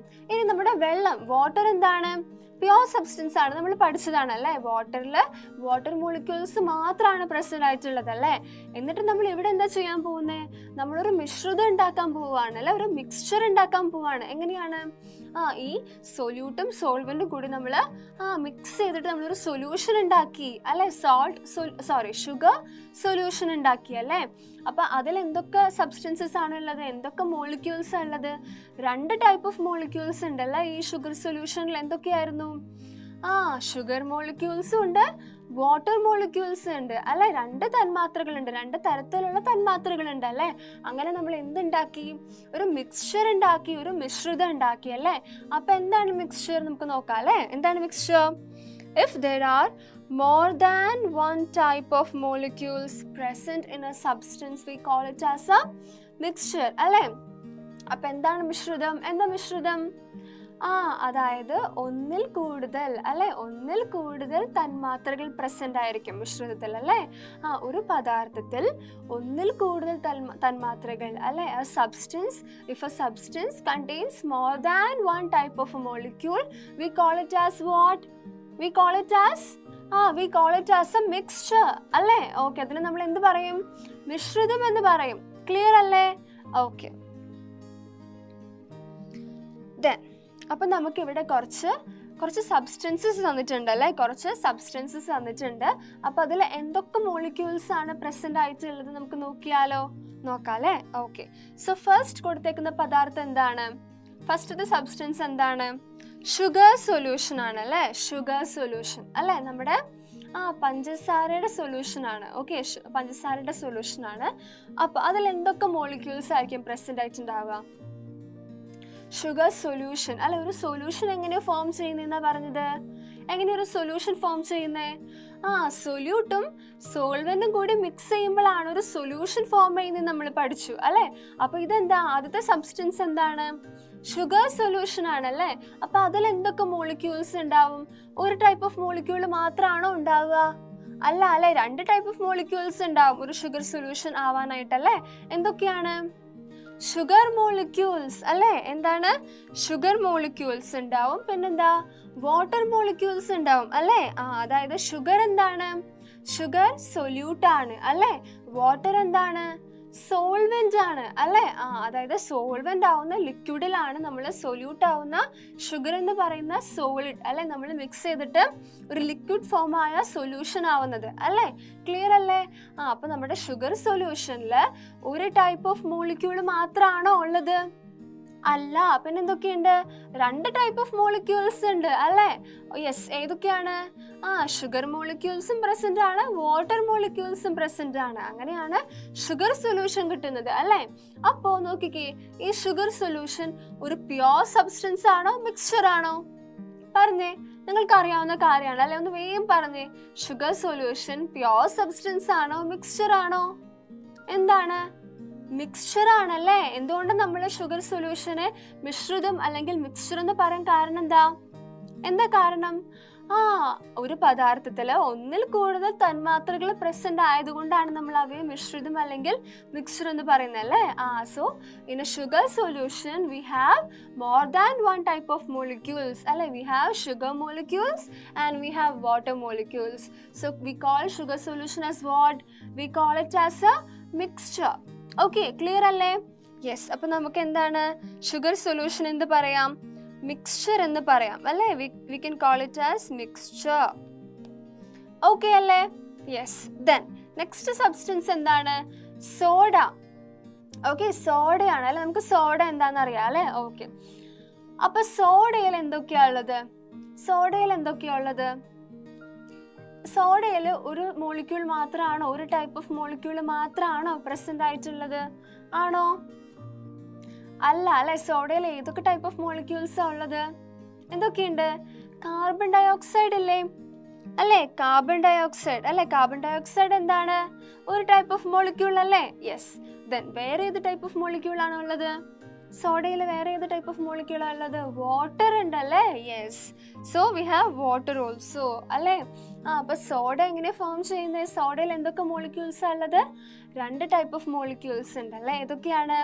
ഇനി നമ്മുടെ വെള്ളം, വാട്ടർ എന്താണ്? പ്യുവർ സബ്സ്റ്റൻസ് ആണ്. നമ്മൾ പഠിച്ചതാണ് അല്ലേ, വാട്ടറിൽ വാട്ടർ മോളിക്യൂൾസ് മാത്രമാണ് പ്രസന്റ് ആയിട്ടുള്ളത് അല്ലേ. എന്നിട്ട് നമ്മൾ ഇവിടെ എന്താ ചെയ്യാൻ പോകുന്നത്, നമ്മളൊരു മിശ്രിതം ഉണ്ടാക്കാൻ പോവുകയാണ് അല്ലെ, ഒരു മിക്സ്ചർ ഉണ്ടാക്കാൻ പോവുകയാണ്. എങ്ങനെയാണ്, ഈ സൊല്യൂട്ടും സോൾവെന്റും കൂടി നമ്മൾ മിക്സ് ചെയ്തിട്ട് നമ്മളൊരു സൊല്യൂഷൻ ഉണ്ടാക്കി അല്ലെ, ഷുഗർ സൊല്യൂഷൻ ഉണ്ടാക്കി അല്ലേ. അപ്പൊ അതിൽ എന്തൊക്കെ സബ്സ്റ്റൻസസ് ആണ് ഉള്ളത്, എന്തൊക്കെ മോളിക്യൂൾസ് ഉള്ളത്, 2 ടൈപ്പ് ഓഫ് മോളിക്യൂൾസ് ഉണ്ടല്ലേ ഈ ഷുഗർ സൊല്യൂഷനിൽ. എന്തൊക്കെയായിരുന്നു, ഷുഗർ മോളിക്യൂൾസും ഉണ്ട്, വാട്ടർ മോളിക്യൂൾസ് ഉണ്ട് അല്ലെ. 2 തന്മാത്രകളുണ്ട്, 2 തരത്തിലുള്ള തന്മാത്രകളുണ്ട് അല്ലെ. അങ്ങനെ നമ്മൾ എന്തുണ്ടാക്കി, ഒരു മിക്സ്ചർ ഉണ്ടാക്കി, ഒരു മിശ്രിതം ഉണ്ടാക്കി അല്ലെ. അപ്പൊ എന്താണ് മിക്സ്ചർ നമുക്ക് നോക്കാം അല്ലെ. എന്താണ് mixture? If there are more than one type of molecules present in a substance, we call it as a mixture അല്ലേ. അപ്പൊ എന്താണ് മിശ്രിതം? എന്താ മിശ്രിതം? അതായത് ഒന്നിൽ കൂടുതൽ അല്ലെ, ഒന്നിൽ കൂടുതൽ തന്മാത്രകൾ പ്രസന്റ് ആയിരിക്കും മിശ്രിതത്തിൽ അല്ലെ. ഒരു പദാർത്ഥത്തിൽ ഒന്നിൽ കൂടുതൽ തന്മാത്രകൾ അല്ലെ. If a substance contains more than one type of a molecule, we call it as what? We call it as a mixture അല്ലേ. ഓക്കെ, അതിന് നമ്മൾ എന്ത് പറയും? മിശ്രിതം എന്ന് പറയും. ക്ലിയർ അല്ലേ? ഓക്കെ. അപ്പൊ നമുക്ക് ഇവിടെ കുറച്ച് സബ്സ്റ്റൻസസ് തന്നിട്ടുണ്ട് അല്ലേ, കുറച്ച് സബ്സ്റ്റൻസസ് തന്നിട്ടുണ്ട്. അപ്പൊ അതിൽ എന്തൊക്കെ മോളിക്യൂൾസ് ആണ് പ്രസന്റ് ആയിട്ടുള്ളത് നമുക്ക് നോക്കാം അല്ലേ. ഓക്കെ, സോ ഫസ്റ്റ് കൊടുത്തേക്കുന്ന പദാർത്ഥം എന്താണ്? ഫസ്റ്റത്തെ സബ്സ്റ്റൻസ് എന്താണ്? ഷുഗർ സൊല്യൂഷൻ ആണ് അല്ലേ. ഷുഗർ സൊല്യൂഷൻ അല്ലേ, നമ്മുടെ പഞ്ചസാരയുടെ സൊല്യൂഷൻ ആണ്. ഓക്കെ, പഞ്ചസാരയുടെ സൊല്യൂഷൻ ആണ്. അപ്പൊ അതിൽ എന്തൊക്കെ മോളിക്യൂൾസ് ആയിരിക്കും പ്രസന്റ് ആയിട്ടുണ്ടാവുക? ഷുഗർ സൊല്യൂഷൻ അല്ലെ. ഒരു സൊല്യൂഷൻ എങ്ങനെയാ ഫോം ചെയ്യുന്നതെന്നാ പറഞ്ഞത്? എങ്ങനെയാ ഒരു സൊല്യൂഷൻ ഫോം ചെയ്യുന്നേ? സൊല്യൂട്ടും സോൾവെന്റും കൂടി മിക്സ് ചെയ്യുമ്പോഴാണ് ഒരു സൊല്യൂഷൻ ഫോം ചെയ്യുന്നത് നമ്മൾ പഠിച്ചു അല്ലെ. അപ്പൊ ഇതെന്താ, ആദ്യത്തെ സബ്സ്റ്റൻസ് എന്താണ്? ഷുഗർ സൊല്യൂഷൻ ആണല്ലേ. അപ്പൊ അതിൽ എന്തൊക്കെ മോളിക്യൂൾസ് ഉണ്ടാവും? ഒരു ടൈപ്പ് ഓഫ് മോളിക്യൂൾ മാത്രമാണോ ഉണ്ടാവുക? അല്ല അല്ലെ, 2 ടൈപ്പ് ഓഫ് മോളിക്യൂൾസ് ഉണ്ടാവും ഒരു ഷുഗർ സൊല്യൂഷൻ ആവാനായിട്ടല്ലേ. എന്തൊക്കെയാണ്? ഷുഗർ മോളിക്യൂൾസ് അല്ലേ. എന്താണ്? ഷുഗർ മോളിക്യൂൾസ് ഉണ്ടാവും. പിന്നെന്താ? വാട്ടർ മോളിക്യൂൾസ് ഉണ്ടാവും അല്ലേ. അതായത് ഷുഗർ എന്താണ്? ഷുഗർ സൊല്യൂട്ട് ആണ് അല്ലേ. വാട്ടർ എന്താണ്? സോൾവെന്റ് ആണ് അല്ലേ. അതായത് സോൾവെന്റ് ആവുന്ന ലിക്വിഡിലാണ് നമ്മൾ സൊല്യൂട്ട് ആവുന്ന ഷുഗർ എന്ന് പറയുന്ന സോളിഡ് അല്ലെ, നമ്മൾ മിക്സ് ചെയ്തിട്ട് ഒരു ലിക്വിഡ് ഫോം ആയ സൊല്യൂഷൻ ആവുന്നത് അല്ലേ. ക്ലിയർ അല്ലേ? അപ്പൊ നമ്മുടെ ഷുഗർ സൊല്യൂഷനിൽ ഒരു ടൈപ്പ് ഓഫ് മോളിക്യൂൾ മാത്രമാണോ ഉള്ളത്? അല്ല, പിന്നെ എന്തൊക്കെയുണ്ട്? 2 ടൈപ്പ് ഓഫ് മോളിക്യൂൾസ് ഉണ്ട് അല്ലേ. യെസ്, ഏതൊക്കെയാണ്? ഷുഗർ മോളിക്യൂൾസും പ്രസന്റ് ആണ്, വാട്ടർ മോളിക്യൂൾസും പ്രസന്റ് ആണ്. അങ്ങനെയാണ് ഷുഗർ സൊല്യൂഷൻ കിട്ടുന്നത് അല്ലേ. അപ്പോ നോക്കിക്കേ, ഈ ഷുഗർ സൊല്യൂഷൻ ഒരു പ്യുവർ സബ്സ്റ്റൻസ് ആണോ മിക്സ്ചർ ആണോ? പറഞ്ഞേ, നിങ്ങൾക്ക് അറിയാവുന്ന കാര്യമാണ് അല്ലെ. ഒന്ന് വേഗം പറഞ്ഞേ, ഷുഗർ സൊല്യൂഷൻ പ്യുവർ സബ്സ്റ്റൻസ് ആണോ മിക്സ്ചർ ആണോ? എന്താണ്? മിക്സ്ചർ ആണല്ലേ. എന്തുകൊണ്ട് നമ്മൾ ഷുഗർ സൊല്യൂഷനെ മിശ്രിതം അല്ലെങ്കിൽ മിക്സ്ചർ എന്ന് പറയാൻ കാരണം എന്താ കാരണം? ഒരു പദാർത്ഥത്തിൽ ഒന്നിൽ കൂടുതൽ തന്മാത്രകൾ പ്രസന്റ് ആയതുകൊണ്ടാണ് നമ്മൾ അവയെ മിശ്രിതം അല്ലെങ്കിൽ മിക്സ്ചർ എന്ന് പറയുന്നത് അല്ലേ. So in a sugar solution we have more than 1 type of molecules അല്ലെ. We have sugar molecules and we have water molecules. So we call sugar solution as what? We call it as a mixture. Okay, clear അല്ലേ? Yes. അപ്പൊ നമുക്ക് എന്താണ് sugar solution എന്ത് പറയാം? Mixture എന്ന് പറയാം അല്ലേ. We can call it as mixture. Okay അല്ലേ? യെസ്. ദെൻ നെക്സ്റ്റ് സബ്സ്റ്റൻസ് എന്താണ്? സോഡ. ഓക്കെ, സോഡയാണ് അല്ലെ. നമുക്ക് സോഡ എന്താണെന്ന് അറിയാം അല്ലെ. ഓക്കെ, അപ്പൊ സോഡയിൽ എന്തൊക്കെയാ ഉള്ളത്? സോഡയിൽ ഒരു മോളിക്യൂൾ മാത്രമാണോ, ഒരു ടൈപ്പ് ഓഫ് മോളിക്യൂൾ മാത്രമാണോ പ്രസന്റ് ആയിട്ടുള്ളത്? ആണോ? അല്ല അല്ലെ. സോഡയിൽ ഏതൊക്കെ ടൈപ്പ് ഓഫ് മോളിക്യൂൾസ് ഉള്ളത്? എന്തൊക്കെയുണ്ട്? കാർബൺ ഡയോക്സൈഡ് ഇല്ലേ അല്ലെ. കാർബൺ ഡയോക്സൈഡ് അല്ലെ. കാർബൺ ഡയോക്സൈഡ് എന്താണ്? ഒരു ടൈപ്പ് ഓഫ് മോളിക്യൂൾ അല്ലേ. യെസ്. ദെൻ വേറെ ഏത് ടൈപ്പ് ഓഫ് മോളിക്യൂൾ ആണ് ഉള്ളത്? സോഡയിൽ വേറെ ഏത് ടൈപ്പ് ഓഫ് മോളിക്യൂളാണ് ഉള്ളത്? വാട്ടർ ഉണ്ടല്ലേ? Yes. So we have water also അല്ലേ? അപ്പൊ സോഡ എങ്ങനെ ഫോം ചെയ്യുന്നത്? സോഡയിൽ എന്തൊക്കെ മോളിക്യൂൾസ് ഉള്ളത്? 2 ടൈപ്പ് ഓഫ് മോളിക്യൂൾസ് ഉണ്ട് അല്ലേ? ഏതൊക്കെയാണ്?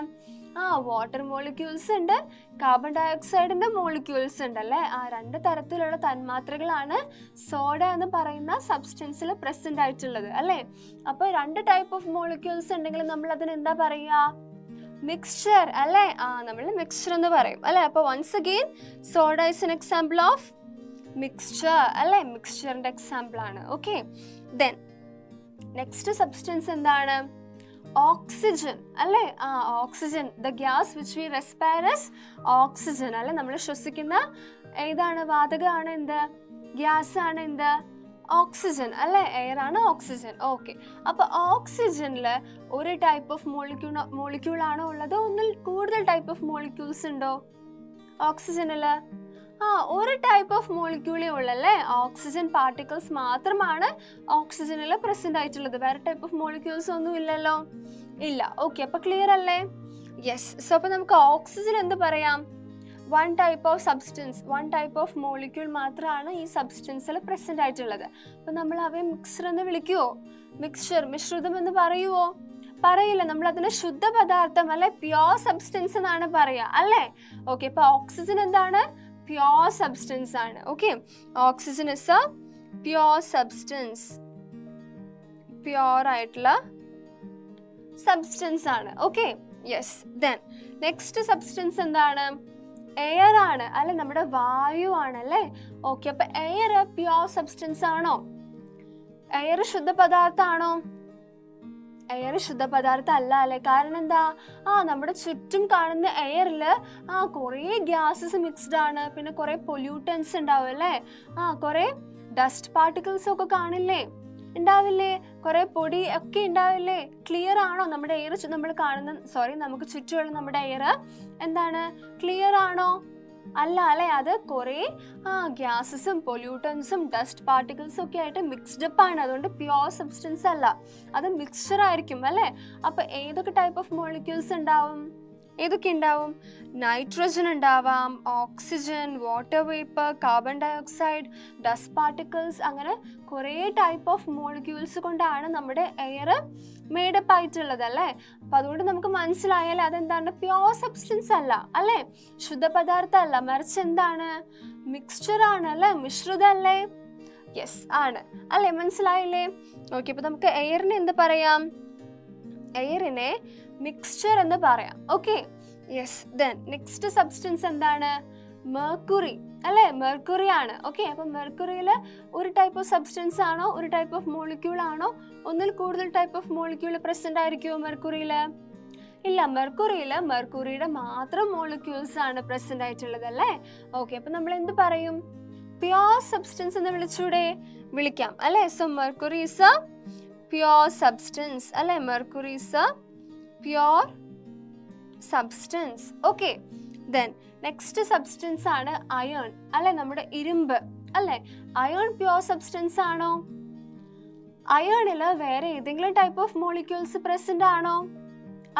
വാട്ടർ മോളിക്യൂൾസ് ഉണ്ട്, കാർബൺ ഡയോക്സൈഡിന്റെ മോളിക്യൂൾസ് ഉണ്ട് അല്ലേ? 2 തരത്തിലുള്ള തന്മാത്രകളാണ് സോഡ എന്ന് പറയുന്ന സബ്സ്റ്റൻസിൽ പ്രസന്റ് ആയിട്ടുള്ളത് അല്ലേ? അപ്പൊ 2 ടൈപ്പ് ഓഫ് മോളിക്യൂൾസ് ഉണ്ടെങ്കിൽ നമ്മൾ അതിന് എന്താ പറയുക? മിക്സ്ചർ അല്ലേ? നമ്മൾ മിക്സ്ചർ എന്ന് പറയും അല്ലേ? അപ്പൊ once again soda is an example of mixture അല്ലേ? മിക്സ്ചറിന്റെ എക്സാമ്പിൾ ആണ്. ഓക്കെ, ദെൻ നെക്സ്റ്റ് സബ്സ്റ്റൻസ് എന്താണ്? ഓക്സിജൻ അല്ലേ? Oxygen, the gas which we respire is oxygen അല്ലെ? നമ്മൾ ശ്വസിക്കുന്ന ഏതാണ്? വാതകമാണ് എന്ത്? ഗ്യാസ് ആണ് എന്ത്? ഓക്സിജൻ അല്ലേ? എയർ ആണ് ഓക്സിജൻ. ഓക്കെ, അപ്പൊ ഓക്സിജനിൽ ഒരു ടൈപ്പ് ഓഫ് മോളിക്യൂൾ ആണോ ഉള്ളത്? ഒന്നിൽ കൂടുതൽ ടൈപ്പ് ഓഫ് മോളിക്യൂൾസ് ഉണ്ടോ ഓക്സിജനില്? ഒരു ടൈപ്പ് ഓഫ് മോളിക്യൂളേ ഉള്ളല്ലേ? ഓക്സിജൻ പാർട്ടിക്കിൾസ് മാത്രമാണ് ഓക്സിജനിൽ പ്രസന്റ് ആയിട്ടുള്ളത്. വേറെ ടൈപ്പ് ഓഫ് മോളിക്യൂൾസ് ഒന്നും ഇല്ലല്ലോ? ഇല്ല. ഓക്കെ, അപ്പൊ ക്ലിയർ അല്ലേ? യെസ്. സോ അപ്പൊ നമുക്ക് ഓക്സിജൻ എന്ത് പറയാം? 1 type of substance, 1 type of molecule മാത്രമാണ് ഈ സബ്സ്റ്റൻസിൽ പ്രസന്റ് ആയിട്ടുള്ളത്. അപ്പൊ നമ്മൾ അവയെ മിക്സ്ചർ എന്ന് വിളിക്കുവോ? മിക്സ്ചർ, മിശ്രിതം എന്ന് പറയുവോ? പറയില്ല. നമ്മൾ അതിന് ശുദ്ധ പദാർത്ഥം അല്ലെ, പ്യോർ സബ്സ്റ്റൻസ് എന്നാണ് പറയാ അല്ലേ? ഓക്കെ, അപ്പൊ ഓക്സിജൻ എന്താണ്? പ്യോർ സബ്സ്റ്റൻസ് ആണ്. Okay, oxygen is A pure substance, pure ആയിട്ടുള്ള സബ്സ്റ്റൻസ് ആണ്. Okay, yes. Then next substance എന്താണ്? എയർ ആണ് അല്ലെ? നമ്മുടെ വായു ആണ് അല്ലേ? ഓക്കെ, അപ്പൊ എയർ പ്യോർ സബ്സ്റ്റൻസ് ആണോ? എയർ ശുദ്ധ പദാർത്ഥാണോ? എയർ ശുദ്ധ പദാർത്ഥം അല്ല അല്ലെ? കാരണം എന്താ? നമ്മുടെ ചുറ്റും കാണുന്ന എയറിൽ കുറേ ഗ്യാസസ് മിക്സ്ഡ് ആണ്, പിന്നെ കുറെ പൊല്യൂട്ടൻസ് ഉണ്ടാവും അല്ലേ? കുറെ ഡസ്റ്റ് പാർട്ടിക്കിൾസ് ഒക്കെ കാണില്ലേ? ഉണ്ടാവില്ലേ? കുറെ പൊടി ഒക്കെ ഉണ്ടാവില്ലേ? ക്ലിയർ ആണോ നമ്മുടെ എയർ? നമ്മൾ കാണുന്ന നമുക്ക് ചുറ്റുമുള്ള നമ്മുടെ എയർ എന്താണ്? ക്ലിയർ ആണോ? അല്ല അല്ലെ? അത് കുറെ ഗ്യാസസും പൊല്യൂട്ടൻസും ഡസ്റ്റ് പാർട്ടിക്കിൾസും ഒക്കെ ആയിട്ട് മിക്സ്ഡ് അപ്പ് ആണ്. അതുകൊണ്ട് പ്യോർ സബ്സ്റ്റൻസ് അല്ല, അത് മിക്സ്ചർ ആയിരിക്കും അല്ലെ? അപ്പൊ ഏതൊക്കെ ടൈപ്പ് ഓഫ് മോളിക്യൂൾസ് ഉണ്ടാവും? ഏതൊക്കെ ഉണ്ടാവും? നൈട്രജൻ ഉണ്ടാവാം, oxygen, water vapour, carbon dioxide, dust particles, അങ്ങനെ കുറേ ടൈപ്പ് ഓഫ് മോളിക്യൂൾസ് കൊണ്ടാണ് നമ്മുടെ എയർ മേഡപ്പ് ആയിട്ടുള്ളത് അല്ലേ? അപ്പൊ അതുകൊണ്ട് നമുക്ക് മനസ്സിലായാലേ അതെന്താണ്? പ്യോർ സബ്സ്റ്റൻസ് അല്ല അല്ലേ? ശുദ്ധ പദാർത്ഥം അല്ല, മറിച്ച് എന്താണ്? മിക്സ്ചർ ആണ് അല്ലെ? മിശ്രിതം അല്ലേ? യെസ് ആണ് അല്ലെ? മനസ്സിലായില്ലേ? ഓക്കെ, അപ്പൊ നമുക്ക് എയറിനെ എന്ത് പറയാം? എയറിനെ മിക്സ്ചർ എന്ന് പറയാം. Okay, yes. Then next substance എന്താണ്? മെർക്കുറി അല്ലെ? മെർക്കുറി ആണ്. ഓക്കെ, അപ്പൊ മെർക്കുറിയിൽ ഒരു ടൈപ്പ് ഓഫ് സബ്സ്റ്റൻസ് ആണോ? ഒരു ടൈപ്പ് ഓഫ് മോളിക്യൂൾ ആണോ? ഒന്നിൽ കൂടുതൽ ടൈപ്പ് ഓഫ് മോളിക്യൂൾ പ്രസന്റ് ആയിരിക്കുമോ മെർക്കുറിയിൽ? ഇല്ല. മെർക്കുറിയുടെ മാത്രം മോളിക്യൂൾസ് ആണ് പ്രസന്റ് ആയിട്ടുള്ളത് അല്ലേ? ഓക്കെ, അപ്പൊ നമ്മൾ എന്ത് പറയും? പ്യോർ സബ്സ്റ്റൻസ് എന്ന് വിളിച്ചൂടെ? വിളിക്കാം അല്ലെ? So mercury is a pure substance അല്ലെ? Mercury is a pure substance. Okay, then next substance ആണ് അയൺ അല്ലെ? നമ്മുടെ ഇരുമ്പ് അല്ലെ? അയൺ പ്യോർ സബ്സ്റ്റൻസ് ആണോ? അയണില് വേറെ ഏതെങ്കിലും ടൈപ്പ് ഓഫ് മോളിക്യൂൾസ് പ്രസന്റ് ആണോ?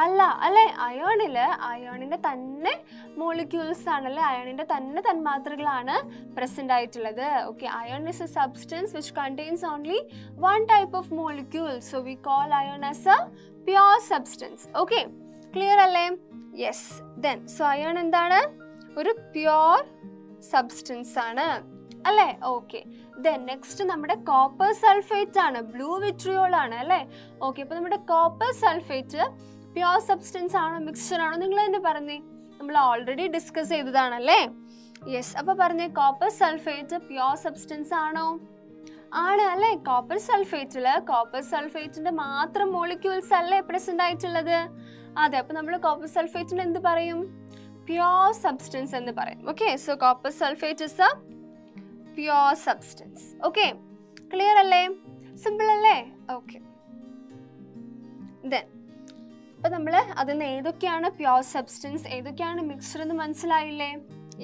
അല്ല അല്ലെ? അയണിന്റെ തന്നെ മോളിക്യൂൾസ് ആണല്ലേ? അയണിന്റെ തന്നെ തന്മാത്രകളാണ് പ്രസന്റ് ആയിട്ടുള്ളത്. Okay, iron is A substance which contains only 1 type of molecule. So we call iron as A pure substance. Okay, clear അല്ലേ? യെസ്. ദെൻ സോ അയൺ എന്താണ്? ഒരു പ്യോർ സബ്സ്റ്റൻസ് ആണ് അല്ലേ? ഓക്കെ, ദെൻ നെക്സ്റ്റ് നമ്മുടെ copper sulphate ആണ്, blue vitriol ആണ് അല്ലേ? Okay, അപ്പൊ നമ്മുടെ കോപ്പർ സൾഫേറ്റ് പ്യോർ സബ്സ്റ്റൻസ് ആണോ മിക്സ്ചർ ആണോ? നിങ്ങൾ തന്നെ പറഞ്ഞേ, നമ്മൾ ഓൾറെഡി ഡിസ്കസ് ചെയ്തതാണല്ലേ? യെസ്. അപ്പൊ പറഞ്ഞേ, കോപ്പർ സൾഫേറ്റ് പ്യോർ സബ്സ്റ്റൻസ് ആണോ? ആണ് അല്ലേ? കോപ്പർ സൾഫേറ്റിന്റെ മാത്രം മോളിക്യൂൾസ് അല്ലേ പ്രസന്റ് ആയിട്ടുള്ളത്? അതെ. അപ്പൊ നമ്മൾ കോപ്പർ സൾഫേറ്റിന് എന്ത് പറയും? പ്യോർ സബ്സ്റ്റൻസ് എന്ന് പറയും. Okay, so copper sulphate is A pure substance. Okay, clear അല്ലേ? സിമ്പിൾ അല്ലേ? ഓക്കെ, ദെൻ അപ്പൊ നമ്മൾ അതിന് ഏതൊക്കെയാണ് പ്യോർ സബ്സ്റ്റൻസ്, ഏതൊക്കെയാണ് മിക്സ്ചർ എന്ന് മനസ്സിലായില്ലേ?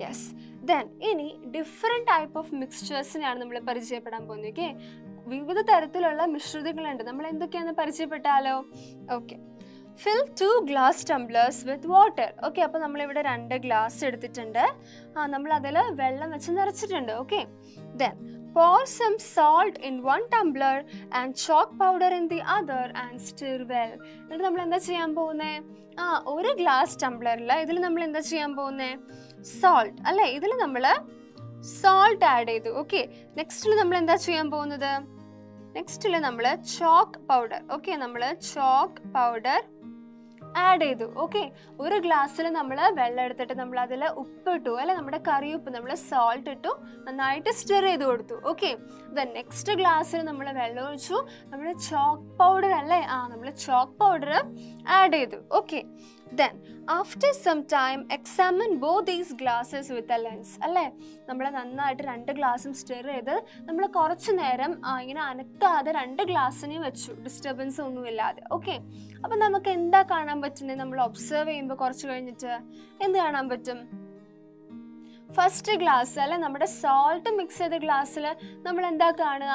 യെസ്. ദെൻ ഇനി ഡിഫറെന്റ് ടൈപ്പ് ഓഫ് മിക്സ്ചേഴ്സിനെയാണ് നമ്മൾ പരിചയപ്പെടാൻ പോകുന്നത്. ഓക്കെ, വിവിധ തരത്തിലുള്ള മിശ്രിതങ്ങളുണ്ട്. നമ്മൾ എന്തൊക്കെയാണെന്ന് പരിചയപ്പെട്ടാലോ? Okay, fill 2 glass tumblers with water. Okay, അപ്പോൾ നമ്മളിവിടെ 2 ഗ്ലാസ് എടുത്തിട്ടുണ്ട്. നമ്മൾ അതിൽ വെള്ളം വെച്ച് നിറച്ചിട്ടുണ്ട്. Okay, then pour some salt in one tumbler and chalk powder in the other and stir well. എന്നിട്ട് നമ്മൾ എന്താ ചെയ്യാൻ പോകുന്നത്? ഒരു ഗ്ലാസ് ടംബ്ലറിൽ ഇതിൽ നമ്മൾ എന്താ ചെയ്യാൻ പോകുന്നത്? സോൾട്ട് അല്ലേ, ഇതിൽ നമ്മൾ സോൾട്ട് ആഡ് ചെയ്തു. ഓക്കെ, നെക്സ്റ്റിൽ നമ്മൾ എന്താ ചെയ്യാൻ പോകുന്നത്? നെക്സ്റ്റിൽ നമ്മൾ ചോക്ക് പൗഡർ. ഓക്കെ, നമ്മൾ ചോക്ക് പൗഡർ ആഡ് ചെയ്തു. ഓക്കെ, ഒരു ഗ്ലാസ്സിൽ നമ്മൾ വെള്ളം എടുത്തിട്ട് നമ്മൾ അതിൽ ഉപ്പ് ഇട്ടു അല്ലെ, നമ്മുടെ കറിയുപ്പ് നമ്മൾ സോൾട്ട് ഇട്ടു, നന്നായിട്ട് സ്റ്റിർ ചെയ്ത് കൊടുത്തു. ഓക്കെ, ദെൻ നെക്സ്റ്റ് ഗ്ലാസ്സിൽ നമ്മൾ വെള്ളം ഒഴിച്ചു, നമ്മൾ ചോക്ക് പൗഡർ അല്ലേ, നമ്മൾ ചോക്ക് പൗഡർ ആഡ് ചെയ്തു. Okay, then after some time examine both these glasses with a lens. അല്ലേ, നമ്മൾ നന്നായിട്ട് 2 ഗ്ലാസും സ്റ്റിർ ചെയ്ത് നമ്മൾ കുറച്ച് നേരം ഇങ്ങനെ അനക്കാതെ 2 ഗ്ലാസ്സിനെയും വെച്ചു, ഡിസ്റ്റർബൻസ് ഒന്നും ഇല്ലാതെ. ഓക്കെ, അപ്പം നമുക്ക് എന്താ കാണാൻ പറ്റുന്നത്? നമ്മൾ ഒബ്സർവ് ചെയ്യുമ്പോൾ കുറച്ച് കഴിഞ്ഞിട്ട് എന്ത് കാണാൻ പറ്റും? ഫസ്റ്റ് ഗ്ലാസ് അല്ലെ, നമ്മുടെ സോൾട്ട് മിക്സ് ചെയ്ത ഗ്ലാസ്സിൽ നമ്മൾ എന്താ കാണുക?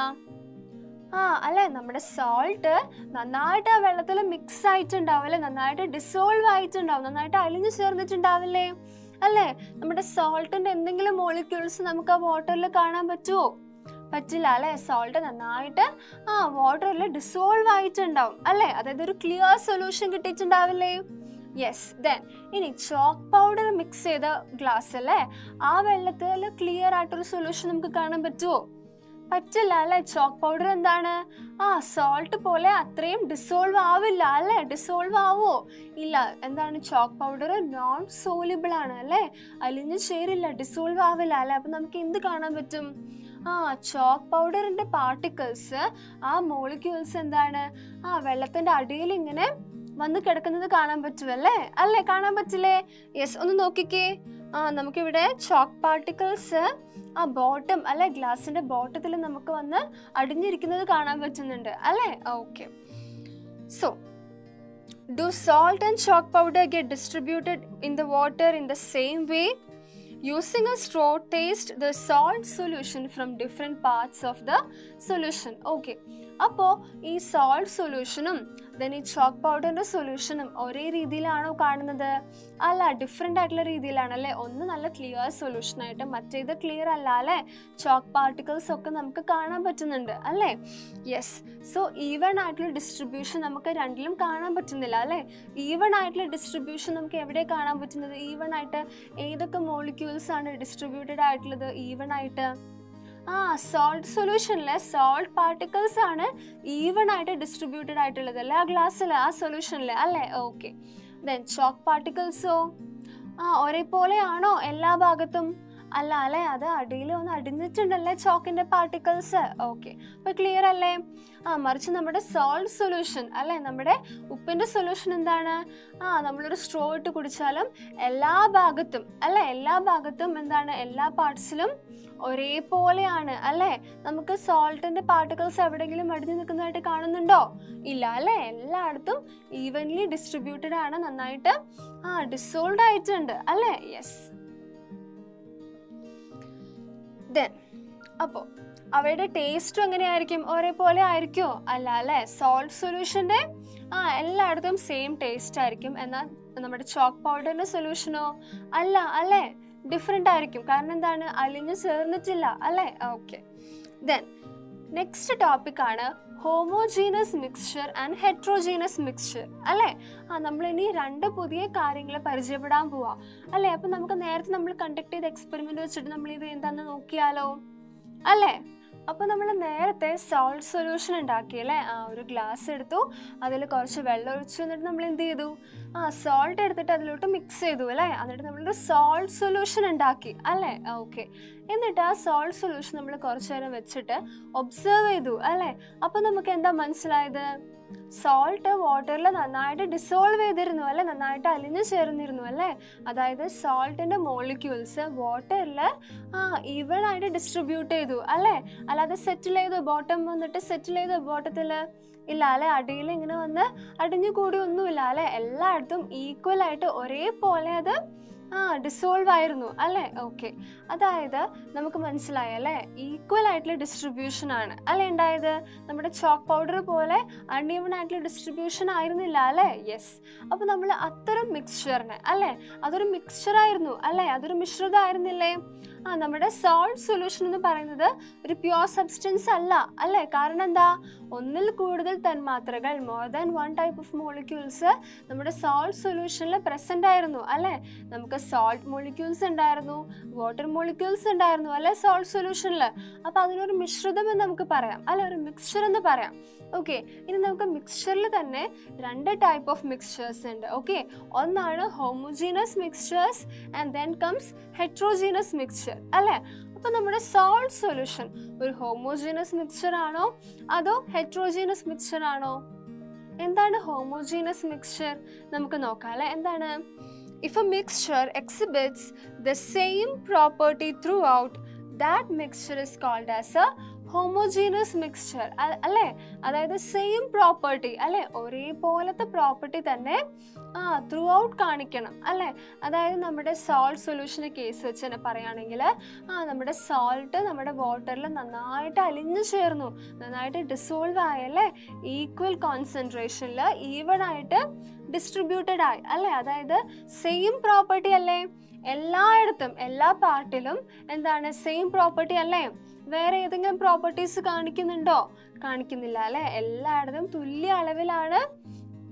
അല്ലേ, നമ്മുടെ സോൾട്ട് നന്നായിട്ട് ആ വെള്ളത്തിൽ മിക്സ് ആയിട്ടുണ്ടാവും അല്ലേ, നന്നായിട്ട് ഡിസോൾവ് ആയിട്ടുണ്ടാവും, നന്നായിട്ട് അലിഞ്ഞു ചേർന്നിട്ടുണ്ടാവില്ലേ അല്ലേ? നമ്മുടെ സോൾട്ടിന്റെ എന്തെങ്കിലും മോളിക്യൂൾസ് നമുക്ക് ആ വാട്ടറിൽ കാണാൻ പറ്റുമോ? പറ്റില്ല അല്ലേ, സോൾട്ട് നന്നായിട്ട് വാട്ടറിൽ ഡിസോൾവ് ആയിട്ടുണ്ടാവും അല്ലേ, അതായത് ഒരു ക്ലിയർ സൊല്യൂഷൻ കിട്ടിയിട്ടുണ്ടാവില്ലേ? യെസ്. ദെൻ ഇനി ചോക്ക് പൗഡർ മിക്സ് ചെയ്ത ഗ്ലാസ് അല്ലേ, ആ വെള്ളത്തിൽ ക്ലിയർ ആയിട്ടൊരു സൊല്യൂഷൻ നമുക്ക് കാണാൻ പറ്റുമോ? പറ്റില്ല അല്ലെ. ചോക്ക് പൗഡർ എന്താണ്? സോൾട്ട് പോലെ അത്രയും ഡിസോൾവ് ആവില്ല അല്ലെ. ഡിസോൾവ് ആവോ? ഇല്ല. എന്താണ്? ചോക്ക് പൗഡർ നോൺ സോലിബിൾ ആണ് അല്ലെ, അലിഞ്ഞു ചേരില്ല, ഡിസോൾവ് ആവില്ല അല്ലെ. അപ്പൊ നമുക്ക് എന്ത് കാണാൻ പറ്റും? ചോക്ക് പൗഡറിന്റെ പാർട്ടിക്കിൾസ്, ആ മോളിക്യൂൾസ് എന്താണ് വെള്ളത്തിന്റെ അടിയിൽ ഇങ്ങനെ വന്ന് കിടക്കുന്നത് കാണാൻ പറ്റുമല്ലേ അല്ലേ? കാണാൻ പറ്റില്ലേ? യെസ്. ഒന്ന് നോക്കിക്കേ. നമുക്കിവിടെ ചോക്ക് പാർട്ടിക്കിൾസ് ബോട്ടം അല്ലെ, ഗ്ലാസിന്റെ ബോട്ടത്തിൽ നമുക്ക് വന്ന് അടിഞ്ഞിരിക്കുന്നത് കാണാൻ പറ്റുന്നുണ്ട് അല്ലേ? Okay. So do salt and chalk powder get distributed in the water in the same way? Using a straw, taste the salt solution from different parts of the solution. Okay. അപ്പോൾ ഈ salt സൊല്യൂഷനും then ഈ chalk പൗഡറിന്റെ സൊല്യൂഷനും ഒരേ രീതിയിലാണോ കാണുന്നത്? അല്ല, different ആയിട്ടുള്ള രീതിയിലാണ് അല്ലേ. ഒന്ന് നല്ല ക്ലിയർ സൊല്യൂഷൻ ആയിട്ട്, മറ്റേത് ക്ലിയർ അല്ല അല്ലേ. ചോക്ക് പാർട്ടിക്കിൾസ് ഒക്കെ നമുക്ക് കാണാൻ പറ്റുന്നുണ്ട് അല്ലേ? യെസ്. സോ ഈവൺ ആയിട്ടുള്ള ഡിസ്ട്രിബ്യൂഷൻ നമുക്ക് രണ്ടിലും കാണാൻ പറ്റുന്നില്ല അല്ലേ. ഈവൺ ആയിട്ടുള്ള ഡിസ്ട്രിബ്യൂഷൻ നമുക്ക് എവിടെ കാണാൻ പറ്റുന്നത്? ഈവൺ ആയിട്ട് ഏതൊക്കെ മോളിക്യൂൾസ് ആണ് ഡിസ്ട്രിബ്യൂട്ടഡ് ആയിട്ടുള്ളത് ഈവൺ ആയിട്ട്? സോൾട്ട് സൊല്യൂഷനിലെ സോൾട്ട് പാർട്ടിക്കിൾസ് ആണ് ഈവൺ ആയിട്ട് ഡിസ്ട്രിബ്യൂട്ടഡ് ആയിട്ടുള്ളത് അല്ലേ, ആ ഗ്ലാസ്സിൽ, ആ സൊല്യൂഷനിൽ അല്ലേ? ഓക്കെ. ദെൻ ചോക്ക് പാർട്ടിക്കിൾസോ ഒരേപോലെയാണോ എല്ലാ ഭാഗത്തും? അല്ല അല്ലേ, അത് അടിയിൽ ഒന്ന് അടിഞ്ഞിട്ടുണ്ടല്ലേ ചോക്കിന്റെ പാർട്ടിക്കിൾസ്. ഓക്കെ, അപ്പൊ ക്ലിയർ അല്ലേ? മറിച്ച് നമ്മുടെ സോൾട്ട് സൊല്യൂഷൻ അല്ലേ, നമ്മുടെ ഉപ്പിന്റെ സൊല്യൂഷൻ എന്താണ്? നമ്മളൊരു സ്ട്രോ ഇട്ട് കുടിച്ചാലും എല്ലാ ഭാഗത്തും അല്ലെ, എല്ലാ ഭാഗത്തും എന്താണ്, എല്ലാ പാർട്സിലും ഒരേപോലെയാണ് അല്ലേ. നമുക്ക് സോൾട്ടിന്റെ പാർട്ടിക്കിൾസ് എവിടെയെങ്കിലും അടിഞ്ഞു നിൽക്കുന്നതായിട്ട് കാണുന്നുണ്ടോ? ഇല്ല അല്ലേ. എല്ലായിടത്തും ഈവൻലി ഡിസ്ട്രിബ്യൂട്ടഡ് ആണ്, നന്നായിട്ട് ഡിസോൾവ് ആയിട്ടുണ്ട് അല്ലേ. യെസ്. ദെൻ അപ്പോൾ അവയുടെ ടേസ്റ്റും എങ്ങനെയായിരിക്കും? ഒരേപോലെ ആയിരിക്കുമോ? അല്ല അല്ലേ. സോൾട്ട് സൊല്യൂഷന്റെ എല്ലായിടത്തും സെയിം ടേസ്റ്റ് ആയിരിക്കും. എന്നാൽ നമ്മുടെ ചോക്ക് പൗഡറിന്റെ സൊല്യൂഷനോ? അല്ല അല്ലേ, ഡിഫറെൻ്റ് ആയിരിക്കും. കാരണം എന്താണ്? അലിഞ്ഞു ചേർന്നിട്ടില്ല അല്ലേ. ഓക്കെ. ദെൻ നെക്സ്റ്റ് ടോപ്പിക്കാണ് homogeneous mixture and heterogeneous mixture അല്ലേ. നമ്മളിനി 2 പുതിയ കാര്യങ്ങൾ പരിചയപ്പെടാൻ പോവാം അല്ലേ. അപ്പം നമുക്ക് നേരത്തെ നമ്മൾ കണ്ടക്ട് ചെയ്ത എക്സ്പെരിമെന്റ് വെച്ചിട്ട് നമ്മൾ ഇത് എന്താണെന്ന് നോക്കിയാലോ അല്ലേ. അപ്പോൾ നമ്മൾ നേരത്തെ സോൾട്ട് സൊല്യൂഷൻ ഉണ്ടാക്കി അല്ലേ. ഒരു ഗ്ലാസ് എടുത്തു, അതിൽ കുറച്ച് വെള്ളം ഒഴിച്ചു, എന്നിട്ട് നമ്മൾ എന്ത് ചെയ്തു? സോൾട്ട് എടുത്തിട്ട് അതിലോട്ട് മിക്സ് ചെയ്തു അല്ലേ. എന്നിട്ട് നമ്മളൊരു സോൾട്ട് സൊല്യൂഷൻ ഉണ്ടാക്കി അല്ലേ. ഓക്കെ. എന്നിട്ട് ആ സോൾട്ട് സൊല്യൂഷൻ നമ്മൾ കുറച്ച് നേരം വെച്ചിട്ട് ഒബ്സർവ് ചെയ്തു അല്ലേ. അപ്പോൾ നമുക്ക് എന്താ മനസ്സിലായത്? സോൾട്ട് വാട്ടറിൽ നന്നായിട്ട് ഡിസോൾവ് ചെയ്തിരുന്നു അല്ലെ, നന്നായിട്ട് അലിഞ്ഞു ചേർന്നിരുന്നു അല്ലേ. അതായത് സോൾട്ടിന്റെ മോളിക്യൂൾസ് വാട്ടറിൽ ഈവൺ ആയിട്ട് ഡിസ്ട്രിബ്യൂട്ട് ചെയ്തു അല്ലേ. അല്ലാതെ സെറ്റിൽ ചെയ്തു, ബോട്ടം വന്നിട്ട് സെറ്റിൽ ചെയ്തു ബോട്ടത്തിൽ ഇല്ല അല്ലെ. അടിയിൽ ഇങ്ങനെ വന്ന് അടിഞ്ഞു കൂടി ഒന്നുമില്ല അല്ലെ. എല്ലായിടത്തും ഈക്വൽ ആയിട്ട് ഒരേപോലെ അത് ഡിസോൾവ് ആയിരുന്നു അല്ലേ? ഓക്കെ, അതായത് നമുക്ക് മനസ്സിലായല്ലേ, ഈക്വൽ ആയിട്ടുള്ള ഡിസ്ട്രിബ്യൂഷൻ ആണ് അല്ലേ ഉണ്ടായത്. നമ്മുടെ ചോക്ക് പൗഡർ പോലെ അൺഈവൺ ആയിട്ടുള്ള ഡിസ്ട്രിബ്യൂഷൻ ആയിരുന്നില്ല അല്ലേ? യെസ്. അപ്പോൾ നമ്മൾ അത്തരം മിക്സ്ചറിന് അല്ലേ, അതൊരു മിക്സ്ചർ ആയിരുന്നു അല്ലേ, അതൊരു മിശ്രിതമായിരുന്നില്ലേ? നമ്മുടെ സോൾട്ട് സൊല്യൂഷൻ എന്ന് പറയുന്നത് ഒരു പ്യുവർ സബ്സ്റ്റൻസ് അല്ല അല്ലേ? കാരണം എന്താ, ഒന്നിൽ കൂടുതൽ തന്മാത്രകൾ, more than one type of molecules നമ്മുടെ സോൾട്ട് സൊല്യൂഷനിൽ പ്രസന്റ് ആയിരുന്നു അല്ലേ? നമുക്ക് സോൾട്ട് മോളിക്യൂൾസ് ഉണ്ടായിരുന്നു, വാട്ടർ മോളിക്യൂൾസ് ഉണ്ടായിരുന്നു അല്ലെ സോൾട്ട് സൊല്യൂഷനിൽ. അപ്പോൾ അതിനൊരു മിശ്രിതം എന്ന് നമുക്ക് പറയാം അല്ലെ, ഒരു മിക്സ്ചർ എന്ന് പറയാം. ഓക്കെ, ഇനി നമുക്ക് മിക്സ്ചറിൽ തന്നെ 2 ടൈപ്പ് ഓഫ് മിക്സ്ചേഴ്സ് ഉണ്ട്. ഓക്കെ, ഒന്നാണ് homogeneous mixtures and then comes heterogeneous mixture അല്ലേ? അപ്പോൾ നമ്മുടെ സോൾട്ട് സൊല്യൂഷൻ ഒരു ഹോമോജീനസ് മിക്സ്ചർ ആണോ അതോ ഹെട്രോജീനസ് മിക്സ്ചർ ആണോ? എന്താണ് ഹോമോജീനസ് മിക്സ്ചർ? നമുക്ക് നോക്കാം അല്ലേ, എന്താണ്? If a mixture exhibits the same property throughout, that mixture is called as a homogeneous mixture അല്ലേ? അതായത് സെയിം പ്രോപ്പർട്ടി അല്ലേ, ഒരേപോലത്തെ പ്രോപ്പർട്ടി തന്നെ ത്രൂ ഔട്ട് കാണിക്കണം അല്ലേ? അതായത് നമ്മുടെ സോൾട്ട് സൊല്യൂഷൻ്റെ കേസ് വെച്ച് തന്നെ പറയുകയാണെങ്കിൽ നമ്മുടെ സോൾട്ട് നമ്മുടെ വാട്ടറിൽ നന്നായിട്ട് അലിഞ്ഞു ചേർന്നു, നന്നായിട്ട് ഡിസോൾവ് ആയല്ലേ, ഈക്വൽ കോൺസെൻട്രേഷനിൽ ഈവൺ ആയിട്ട് ഡിസ്ട്രിബ്യൂട്ടഡ് ആയി അല്ലേ? അതായത് സെയിം പ്രോപ്പർട്ടി അല്ലേ, എല്ലായിടത്തും എല്ലാ പാർട്ടിലും എന്താണ് സെയിം പ്രോപ്പർട്ടി അല്ലേ? വേറെ ഏതെങ്കിലും പ്രോപ്പർട്ടീസ് കാണിക്കുന്നുണ്ടോ? കാണിക്കുന്നില്ല അല്ലേ? എല്ലായിടത്തും തുല്യ അളവിലാണ്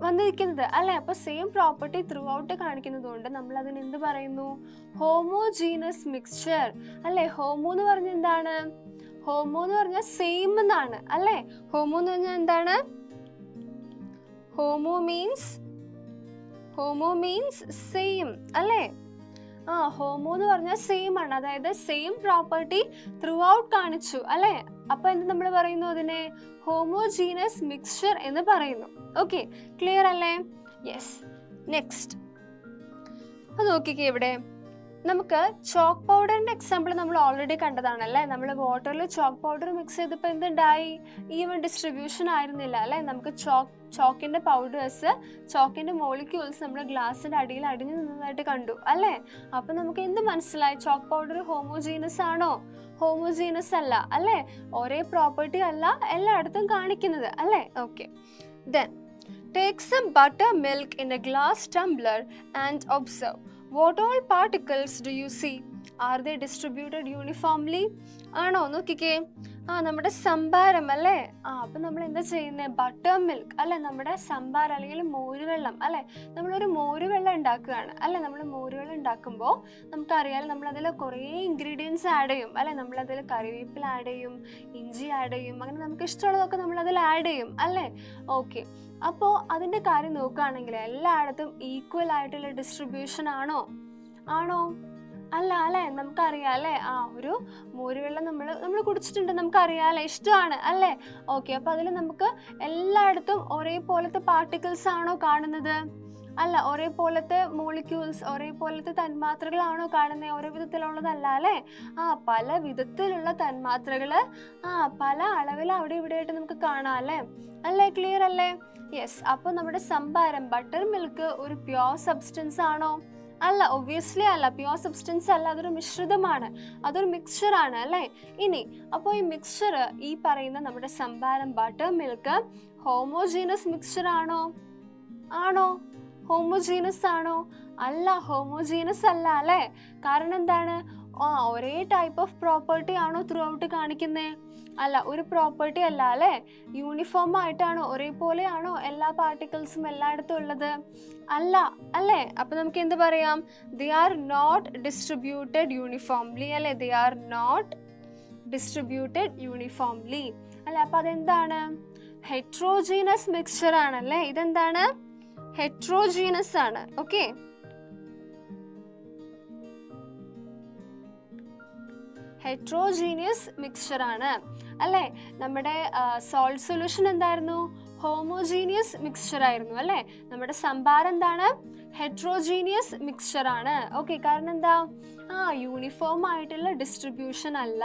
വന്നിരിക്കുന്നത് അല്ലേ? അപ്പോൾ സെയിം പ്രോപ്പർട്ടി ത്രൂ ഔട്ട് കാണിക്കുന്നത് കൊണ്ട് നമ്മൾ അതിന് എന്ത് പറയുന്നു? ഹോമോജീനസ് മിക്സ്ചർ അല്ലേ? ഹോമോ എന്ന് പറഞ്ഞാൽ എന്താണ്? ഹോമോ എന്ന് പറഞ്ഞാൽ സെയിം എന്നാണ് അല്ലേ? ഹോമോ എന്ന് പറഞ്ഞാൽ എന്താണ്? ഹോമോ മീൻസ് സെയിം അല്ലേ? ഹോമോ എന്ന് പറഞ്ഞാൽ സെയിം ആണ്, അതായത് സെയിം പ്രോപ്പർട്ടി ത്രൂ ഔട്ട് കാണിച്ചു അല്ലേ? അപ്പൊ എന്ത് നമ്മൾ പറയുന്നു? അതിനെ ഹോമോജീനസ് മിക്സ്ചർ എന്ന് പറയുന്നു. ഓക്കെ, ക്ലിയർ അല്ലേ? യെസ്. നെക്സ്റ്റ് അത് നോക്കിക്കേ, ഇവിടെ നമുക്ക് ചോക്ക് പൗഡറിന്റെ എക്സാമ്പിൾ നമ്മൾ ഓൾറെഡി കണ്ടതാണല്ലേ. നമ്മൾ വാട്ടറിൽ ചോക്ക് പൗഡർ മിക്സ് ചെയ്തപ്പോൾ എന്തുണ്ടായി? ഈവൻ ഡിസ്ട്രിബ്യൂഷൻ ആയിരുന്നില്ല അല്ലേ? നമുക്ക് ചോക്കിന്റെ പൗഡേഴ്സ്, ചോക്കിന്റെ മോളിക്യൂൾസ് നമ്മുടെ ഗ്ലാസിന്റെ അടിയിൽ അടിഞ്ഞു നിന്നതായിട്ട് കണ്ടു അല്ലേ? അപ്പൊ നമുക്ക് എന്ത് മനസ്സിലായി? ചോക്ക് പൗഡർ ഹോമോജീനസ് ആണോ? ഹോമോജീനസ് അല്ല അല്ലേ? ഒരേ പ്രോപ്പർട്ടി അല്ല എല്ലായിടത്തും കാണിക്കുന്നത് അല്ലേ? Okay, then take some buttermilk in a glass tumbler and observe. What all particles do you see? Are they distributed uniformly? ആണോ? നോക്കിക്കേ, നമ്മുടെ സംഭാരം അല്ലേ? അപ്പം നമ്മൾ എന്താ ചെയ്യുന്നത്? ബട്ടർ മിൽക്ക് അല്ലേ, നമ്മുടെ സംഭാരം അല്ലെങ്കിൽ മോരുവെള്ളം അല്ലേ? നമ്മളൊരു മോരുവെള്ളം ഉണ്ടാക്കുകയാണ് അല്ലേ? നമ്മൾ മോരുവെള്ളം ഉണ്ടാക്കുമ്പോൾ നമുക്കറിയാം നമ്മളതിൽ കുറേ ഇൻഗ്രീഡിയൻസ് ആഡ് ചെയ്യും അല്ലേ? നമ്മളതിൽ കറിവേപ്പില ആഡ് ചെയ്യും, ഇഞ്ചി ആഡ് ചെയ്യും, അങ്ങനെ നമുക്ക് ഇഷ്ടമുള്ളതൊക്കെ നമ്മളതിൽ ആഡ് ചെയ്യും അല്ലേ? ഓക്കെ, അപ്പോൾ അതിൻ്റെ കാര്യം നോക്കുകയാണെങ്കിൽ എല്ലായിടത്തും ഈക്വൽ ആയിട്ടുള്ള ഡിസ്ട്രിബ്യൂഷൻ ആണോ? അല്ല അല്ലേ? നമുക്കറിയാം അല്ലേ? ഒരു മോരുവെള്ളം നമ്മൾ കുടിച്ചിട്ടുണ്ട്, നമുക്കറിയാം അല്ലേ, ഇഷ്ടമാണ് അല്ലേ? ഓക്കെ, അപ്പോൾ അതിൽ നമുക്ക് എല്ലായിടത്തും ഒരേപോലത്തെ പാർട്ടിക്കിൾസ് ആണോ കാണുന്നത്? അല്ല, ഒരേപോലത്തെ മോളിക്യൂൾസ്, ഒരേപോലത്തെ തന്മാത്രകളാണോ കാണുന്നത്? ഓരോ വിധത്തിലുള്ളതല്ല അല്ലേ? പല വിധത്തിലുള്ള തന്മാത്രകൾ പല അളവിൽ അവിടെ ഇവിടെ ആയിട്ട് നമുക്ക് കാണാം അല്ലേ? ക്ലിയർ അല്ലേ? യെസ്. അപ്പോൾ നമ്മുടെ സംഭാരം ബട്ടർ മിൽക്ക് ഒരു പ്യുവർ സബ്സ്റ്റൻസ് ആണോ? അല്ല, ഒബ്വിയസ്ലി അല്ല, പ്യുവർ സബ്സ്റ്റൻസ് അല്ല, അതൊരു മിശ്രിതമാണ്, അതൊരു മിക്സ്ചർ ആണ് അല്ലേ? ഇനി അപ്പോൾ ഈ മിക്സ്ചർ, ഈ പറയുന്ന നമ്മുടെ സംഭാരം ബട്ടർ മിൽക്ക് ഹോമോജീനസ് മിക്സ്ചർ ആണോ? ഹോമോജീനസ് ആണോ? അല്ല, ഹോമോജീനസ് അല്ല അല്ലേ? കാരണം എന്താണ്? ഒരേ ടൈപ്പ് ഓഫ് പ്രോപ്പർട്ടി ആണോ ത്രൂ ഔട്ട് കാണിക്കുന്നത്? അല്ല, ഒരു പ്രോപ്പർട്ടി അല്ല അല്ലേ? യൂണിഫോം ആയിട്ടാണോ, ഒരേപോലെയാണോ എല്ലാ പാർട്ടിക്കിൾസും എല്ലായിടത്തും ഉള്ളത്? അല്ല അല്ലേ? അപ്പൊ നമുക്ക് എന്ത് പറയാം? They are not distributed uniformly അല്ലേ? They are not distributed uniformly അല്ലെ? അപ്പൊ അതെന്താണ്? ഹെട്രോജീനസ് മിക്സ്ചർ ആണല്ലേ? ഇതെന്താണ്? ഹെട്രോജീനസ് ആണ്. ഓക്കെ, ഹെട്രോജീനിയസ് മിക്സ്ചർ ആണ് അല്ലേ? നമ്മുടെ സോൾട്ട് സൊല്യൂഷൻ എന്തായിരുന്നു? ഹോമോജീനിയസ് മിക്സ്ചർ ആയിരുന്നു അല്ലേ? നമ്മുടെ സംഭാരം എന്താണ്? ഹെട്രോജീനിയസ് മിക്സ്ചർ ആണ്. ഓക്കെ, കാരണം എന്താ? യൂണിഫോം ആയിട്ടുള്ള ഡിസ്ട്രിബ്യൂഷൻ അല്ല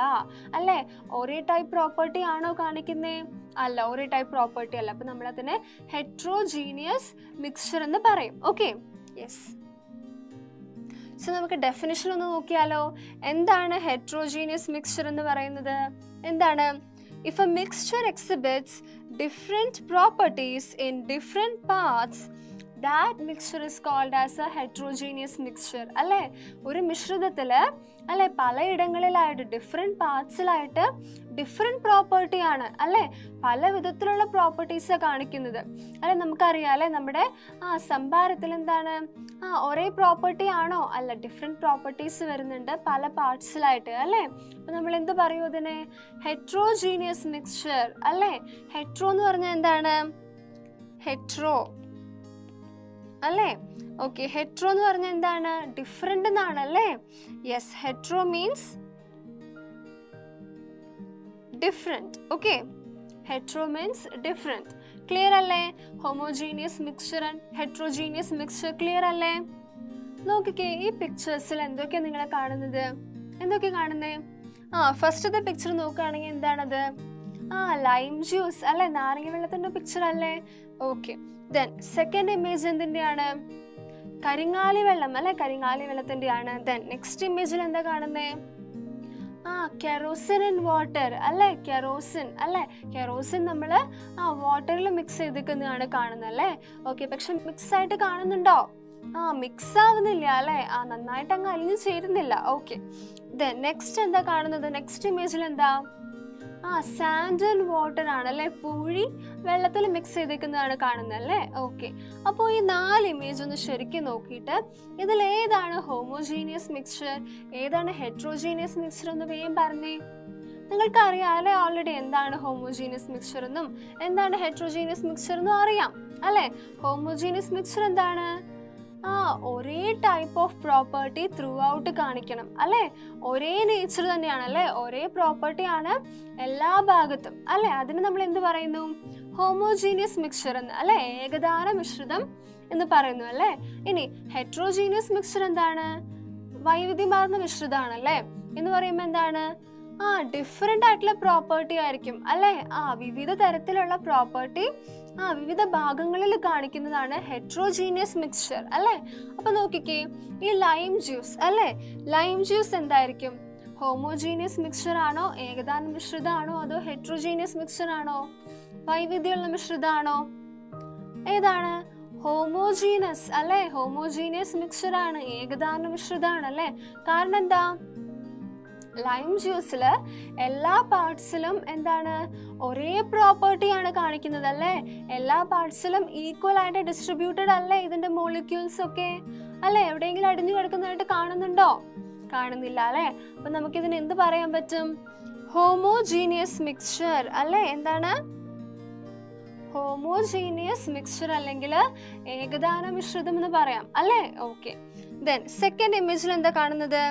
അല്ലേ? ഒരേ ടൈപ്പ് പ്രോപ്പർട്ടി ആണോ കാണിക്കുന്നത്? അല്ല, ഒരേ ടൈപ്പ് പ്രോപ്പർട്ടി അല്ല. അപ്പൊ നമ്മളതിനെ ഹെട്രോജീനിയസ് മിക്സ്ചർ എന്ന് പറയും. Okay, yes. സോ നമുക്ക് ഡെഫിനിഷൻ ഒന്ന് നോക്കിയാലോ. എന്താണ് ഹെട്രോജീനിയസ് മിക്സ്ചർ എന്ന് പറയുന്നത്? എന്താണ്? If a mixture exhibits different properties in different parts, that mixture is called as a heterogeneous mixture. അല്ലേ, ഒരു മിശ്രിതത്തിൽ അല്ലെ പലയിടങ്ങളിലായിട്ട് ഡിഫറെൻറ്റ് പാർട്സിലായിട്ട് ഡിഫറെൻറ്റ് പ്രോപ്പർട്ടിയാണ് അല്ലേ, പല വിധത്തിലുള്ള പ്രോപ്പർട്ടീസ് കാണിക്കുന്നത്. അല്ലെ നമുക്കറിയാം അല്ലെ, നമ്മുടെ സംഭാരത്തിൽ എന്താണ് ഒരേ പ്രോപ്പർട്ടി ആണോ? അല്ല, ഡിഫറെൻറ്റ് പ്രോപ്പർട്ടീസ് വരുന്നുണ്ട് പല പാർട്സിലായിട്ട് അല്ലേ. അപ്പം നമ്മൾ എന്ത് പറയും അതിനെ? ഹെട്രോജീനിയസ് മിക്സ്ചർ അല്ലേ. ഹെട്രോ എന്ന് പറഞ്ഞാൽ എന്താണ്? ഹെട്രോ അല്ലേ. ഓക്കെ, ഹെട്രോ എന്ന് പറഞ്ഞാൽ എന്താണ്? ഡിഫറെന്റ് എന്നാണ് അല്ലേ. Yes, hetero means different. Okay, hetero means different. Clear അല്ലേ? Homogeneous mixture and heterogeneous mixture clear അല്ലേ? നോക്കിക്കേ, ഈ പിക്ചേഴ്സിൽ എന്തൊക്കെയാണ് നിങ്ങളെ കാണുന്നത്? എന്തൊക്കെയാണ് കാണുന്നത്? ഫസ്റ്റത്തെ പിക്ചർ നോക്കുകയാണെങ്കിൽ എന്താണത്? ലൈം ജ്യൂസ് അല്ലെ, നാരങ്ങ വെള്ളത്തിന്റെ പിക്ചർ അല്ലേ. ഓക്കെ, ദെൻ സെക്കൻഡ് ഇമേജ് എന്തിന്റെയാണ്? കരിങ്ങാലി വെള്ളം അല്ലെ, കരിങ്ങാലി വെള്ളത്തിന്റെയാണ്. ദെൻ നെക്സ്റ്റ് ഇമേജിൽ എന്താ കാണുന്നേ? കെറോസിൻ ഇൻ വാട്ടർ അല്ലെ, കെറോസിൻ അല്ലെ. കെറോസിൻ നമ്മള് വാട്ടറിൽ മിക്സ് ചെയ്തിരിക്കുന്നതാണ് കാണുന്നത് അല്ലേ. ഓക്കെ, പക്ഷെ മിക്സ് ആയിട്ട് കാണുന്നുണ്ടോ? മിക്സ് ആവുന്നില്ല അല്ലെ, നന്നായിട്ട് അങ്ങ് അലിഞ്ഞു ചേരുന്നില്ല. ഓക്കെ, ദെൻ നെക്സ്റ്റ് എന്താ കാണുന്നത്? നെക്സ്റ്റ് ഇമേജിൽ എന്താ? സാൻഡ് ആൻഡ് വാട്ടർ ആണ് അല്ലെ, പൂഴി വെള്ളത്തിൽ മിക്സ് ചെയ്തിരിക്കുന്നതാണ് കാണുന്നത് അല്ലേ. ഓക്കെ, അപ്പോൾ ഈ 4 ഇമേജ് ഒന്ന് ശരിക്കും നോക്കിയിട്ട് ഇതിൽ ഏതാണ് ഹോമോജീനിയസ് മിക്സ്ചർ, ഏതാണ് ഹെട്രോജീനിയസ് മിക്സ്ചർ എന്ന് വേഗം പറഞ്ഞേ. നിങ്ങൾക്ക് അറിയാം അല്ലെ ഓൾറെഡി എന്താണ് ഹോമോജീനിയസ് മിക്സ്ചർ എന്നും എന്താണ് ഹെട്രോജീനിയസ് മിക്സ്ചർ എന്നും അറിയാം അല്ലെ. ഹോമോജീനിയസ് മിക്സ്ചർ എന്താണ്? ഒരേ type of property through out കാണിക്കണം അല്ലെ, ഒരേ നേച്ചർ തന്നെയാണ് അല്ലെ, ഒരേ പ്രോപ്പർട്ടി ആണ് എല്ലാ ഭാഗത്തും അല്ലെ. അതിന് നമ്മൾ എന്ത് പറയുന്നു? ഹോമോജീനിയസ് മിക്സ്ചർ എന്ന് അല്ലെ, ഏകദാന മിശ്രിതം എന്ന് പറയുന്നു അല്ലെ. ഇനി ഹെട്രോജീനിയസ് മിക്സ്ചർ എന്താണ്? വൈവിധ്യമാർന്ന മിശ്രിതമാണല്ലേ എന്ന് പറയുമ്പോൾ എന്താണ്? ഡിഫറെന്റ് ആയിട്ടുള്ള പ്രോപ്പർട്ടി ആയിരിക്കും അല്ലെ. വിവിധ തരത്തിലുള്ള പ്രോപ്പർട്ടി വിവിധ ഭാഗങ്ങളിൽ കാണിക്കുന്നതാണ് ഹെട്രോജീനിയസ് മിക്സ്ചർ അല്ലെ. അപ്പൊ നോക്കിക്കേ, ഈ ലൈം ജ്യൂസ് അല്ലെ, ലൈം ജ്യൂസ് എന്തായിരിക്കും? ഹോമോജീനിയസ് മിക്സ്ചർ ആണോ, ഏകദാന മിശ്രിതമാണോ, അതോ ഹെട്രോജീനിയസ് മിക്സ്ചർ ആണോ, വൈവിധ്യമുള്ള മിശ്രിതമാണോ? ഏതാണ്? ഹോമോജീനസ് അല്ലെ, ഹോമോജീനിയസ് മിക്സ്ചർ ആണ്, ഏകദാന മിശ്രിതമാണ് അല്ലെ. കാരണം എന്താ? ലൈം ജ്യൂസില് എല്ലാ പാർട്സിലും എന്താണ്? ഒരേ പ്രോപ്പർട്ടിയാണ് കാണിക്കുന്നത് അല്ലേ. എല്ലാ പാർട്സിലും ഈക്വൽ ആയിട്ട് ഡിസ്ട്രിബ്യൂട്ടഡ് അല്ലേ ഇതിന്റെ മോളിക്യൂൾസ് ഒക്കെ അല്ലെ. എവിടെയെങ്കിലും അടിഞ്ഞു കിടക്കുന്നതായിട്ട് കാണുന്നുണ്ടോ? കാണുന്നില്ല അല്ലെ. അപ്പൊ നമുക്കിതിന് എന്ത് പറയാൻ പറ്റും? ഹോമോജീനിയസ് മിക്സ്ചർ അല്ലെ. എന്താണ്? ഹോമോജീനിയസ് മിക്സ്ചർ അല്ലെങ്കിൽ ഏകദാന മിശ്രിതം എന്ന് പറയാം അല്ലേ. ഓക്കെ, ദെൻ സെക്കൻഡ് ഇമേജിൽ എന്താ കാണുന്നത്?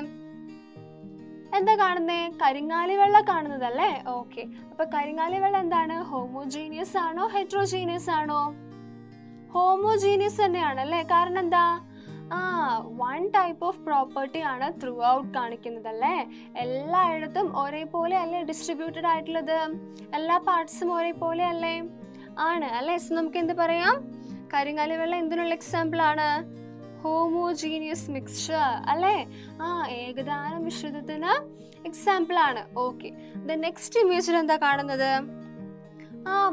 എന്താ കാണുന്നേ? കരിങ്ങാലി വെള്ളം കാണുന്നത് അല്ലേ. ഓക്കെ, അപ്പൊ കരിങ്ങാലി വെള്ളം എന്താണ്? ഹോമോജീനിയസ് ആണോ ഹെട്രോജീനിയസ് ആണോ? ഹോമോജീനിയസ് തന്നെയാണ് അല്ലേ. കാരണം എന്താ? വൺ ടൈപ്പ് ഓഫ് പ്രോപ്പർട്ടി ആണ് ത്രൂ ഔട്ട് കാണിക്കുന്നത് അല്ലേ. എല്ലായിടത്തും ഒരേപോലെ അല്ലേ ഡിസ്ട്രിബ്യൂട്ടഡ് ആയിട്ടുള്ളത്? എല്ലാ പാർട്സും ഒരേപോലെ അല്ലേ? ആണ് അല്ലേ. സോ നമുക്ക് എന്ത് പറയാം? കരിങ്ങാലി വെള്ളം എന്തിനുള്ള എക്സാമ്പിൾ ആണ്? ഹോമോജീനിയസ് മിക്സ്ചർ അല്ലേ. ഏകദാന മിശ്രിതത്തിന് എക്സാമ്പിൾ ആണ്. ഓക്കെ, നെക്സ്റ്റ് ഇമേജിൽ എന്താ കാണുന്നത്?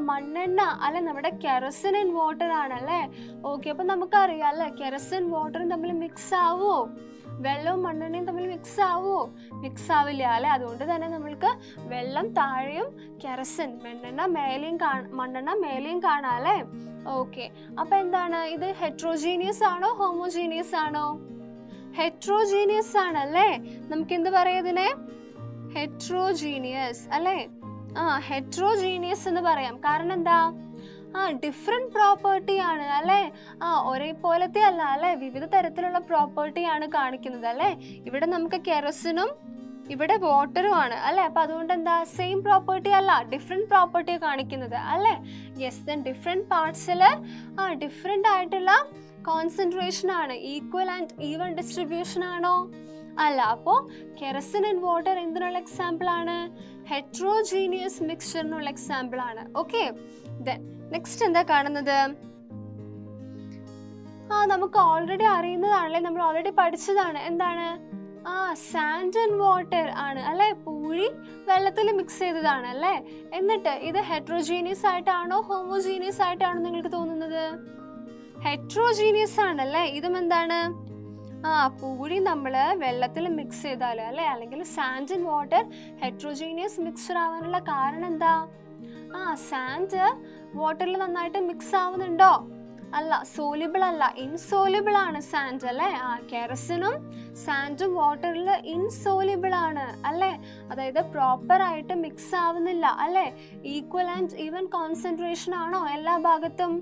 മണ്ണെണ്ണ അല്ലെ, നമ്മുടെ കെറോസിൻ ഇൻ വാട്ടർ ആണ് അല്ലേ. ഓക്കെ, അപ്പൊ നമുക്കറിയാം അല്ലെ, കെറോസിൻ വാട്ടറും തമ്മിൽ മിക്സ് ആവുമോ? വെള്ളവും മണ്ണെണ്ണയും തമ്മിൽ മിക്സ് ആവുമോ? മിക്സ് ആവില്ല അല്ലെ. അതുകൊണ്ട് തന്നെ നമ്മൾക്ക് വെള്ളം താഴെയും കെറോസിൻ മണ്ണെണ്ണ മേലെയും കാണാം അല്ലേ. ഓക്കെ, അപ്പൊ എന്താണ് ഇത്? ഹെട്രോജീനിയസ് ആണോ ഹോമോജീനിയസ് ആണോ? ഹെട്രോജീനിയസ് ആണ് അല്ലേ. നമുക്ക് എന്ത് പറയാം ഇതിനെ? ഹെട്രോജീനിയസ് അല്ലേ. ഹെട്രോജീനിയസ് എന്ന് പറയാം. കാരണം എന്താ? ഡിഫറെന്റ് പ്രോപ്പർട്ടി ആണ് അല്ലെ. ഒരേപോലത്തെ അല്ല അല്ലെ, വിവിധ തരത്തിലുള്ള പ്രോപ്പർട്ടി ആണ് കാണിക്കുന്നത് അല്ലെ. ഇവിടെ നമുക്ക് കെറോസിനും ഇവിടെ വാട്ടറും ആണ് അല്ലെ. അപ്പൊ അതുകൊണ്ട് എന്താ? സെയിം പ്രോപ്പർട്ടി അല്ല, ഡിഫറെന്റ് പ്രോപ്പർട്ടി കാണിക്കുന്നത് അല്ലെ. യെസ്, ദെൻ ഡിഫറെന്റ് പാർട്സിൽ ഡിഫറെന്റ് ആയിട്ടുള്ള കോൺസെൻട്രേഷൻ ആണ്. ഈക്വൽ ആൻഡ് ഈവൻ ഡിസ്ട്രിബ്യൂഷൻ ആണോ? അല്ല. അപ്പോ കെറോസിൻ ആൻഡ് വാട്ടർ എന്തിനുള്ള എക്സാമ്പിൾ ആണ്? ഹെട്രോജീനിയസ് മിക്സ്ചറിനുള്ള എക്സാമ്പിൾ ആണ്. ഓക്കെ, ദെൻ നെക്സ്റ്റ് എന്താ കാണുന്നത്? നമുക്ക് ഓൾറെഡി അറിയുന്നതാണല്ലേ, നമ്മൾ ഓൾറെഡി പഠിച്ചതാണ്. എന്താണ്? സാൻഡ് ആൻഡ് വാട്ടർ ആണ് അല്ലെ, പൂഴി വെള്ളത്തിൽ മിക്സ് ചെയ്തതാണ് അല്ലേ. എന്നിട്ട് ഇത് ഹെട്രോജീനിയസ് ആയിട്ടാണോ ഹോമോജീനിയസ് ആയിട്ടാണോ നിങ്ങൾക്ക് തോന്നുന്നത്? ഹെട്രോജീനിയസ് ആണല്ലേ. ഇതും എന്താണ്? പൂഴി നമ്മൾ വെള്ളത്തിൽ മിക്സ് ചെയ്താൽ അല്ലെ, അല്ലെങ്കിൽ sand and water heterogeneous mixture ആവാനുള്ള കാരണം എന്താ? സാൻഡ് വാട്ടറിൽ നന്നായിട്ട് മിക്സ് ആവുന്നുണ്ടോ? അല്ല, സോലിബിൾ അല്ല, ഇൻസോലിബിൾ ആണ് സാൻഡ് അല്ലേ. കെറസിനും സാൻഡും വാട്ടറിൽ ഇൻസോലിബിൾ ആണ് അല്ലേ, അതായത് പ്രോപ്പർ ആയിട്ട് മിക്സ് ആവുന്നില്ല അല്ലേ. ഈക്വൽ ആൻഡ് ഈവൻ കോൺസെൻട്രേഷൻ ആണോ എല്ലാ ഭാഗത്തും?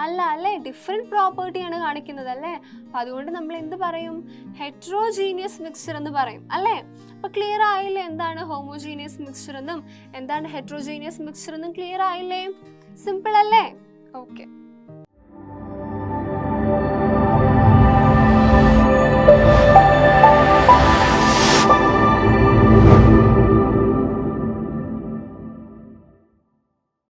അല്ല അല്ലേ, ഡിഫറെന്റ് പ്രോപ്പർട്ടിയാണ് കാണിക്കുന്നത് അല്ലേ. അപ്പൊ അതുകൊണ്ട് നമ്മൾ എന്ത് പറയും? ഹെട്രോജീനിയസ് മിക്സ്ചർ എന്ന് പറയും അല്ലേ. അപ്പൊ ക്ലിയർ ആയില്ലേ എന്താണ് ഹോമോജീനിയസ് മിക്സ്ചർ എന്നും എന്താണ് ഹെട്രോജീനിയസ് മിക്സ്ചർ എന്നും? ക്ലിയർ ആയില്ലേ? സിമ്പിൾ അല്ലേ? ഓക്കെ.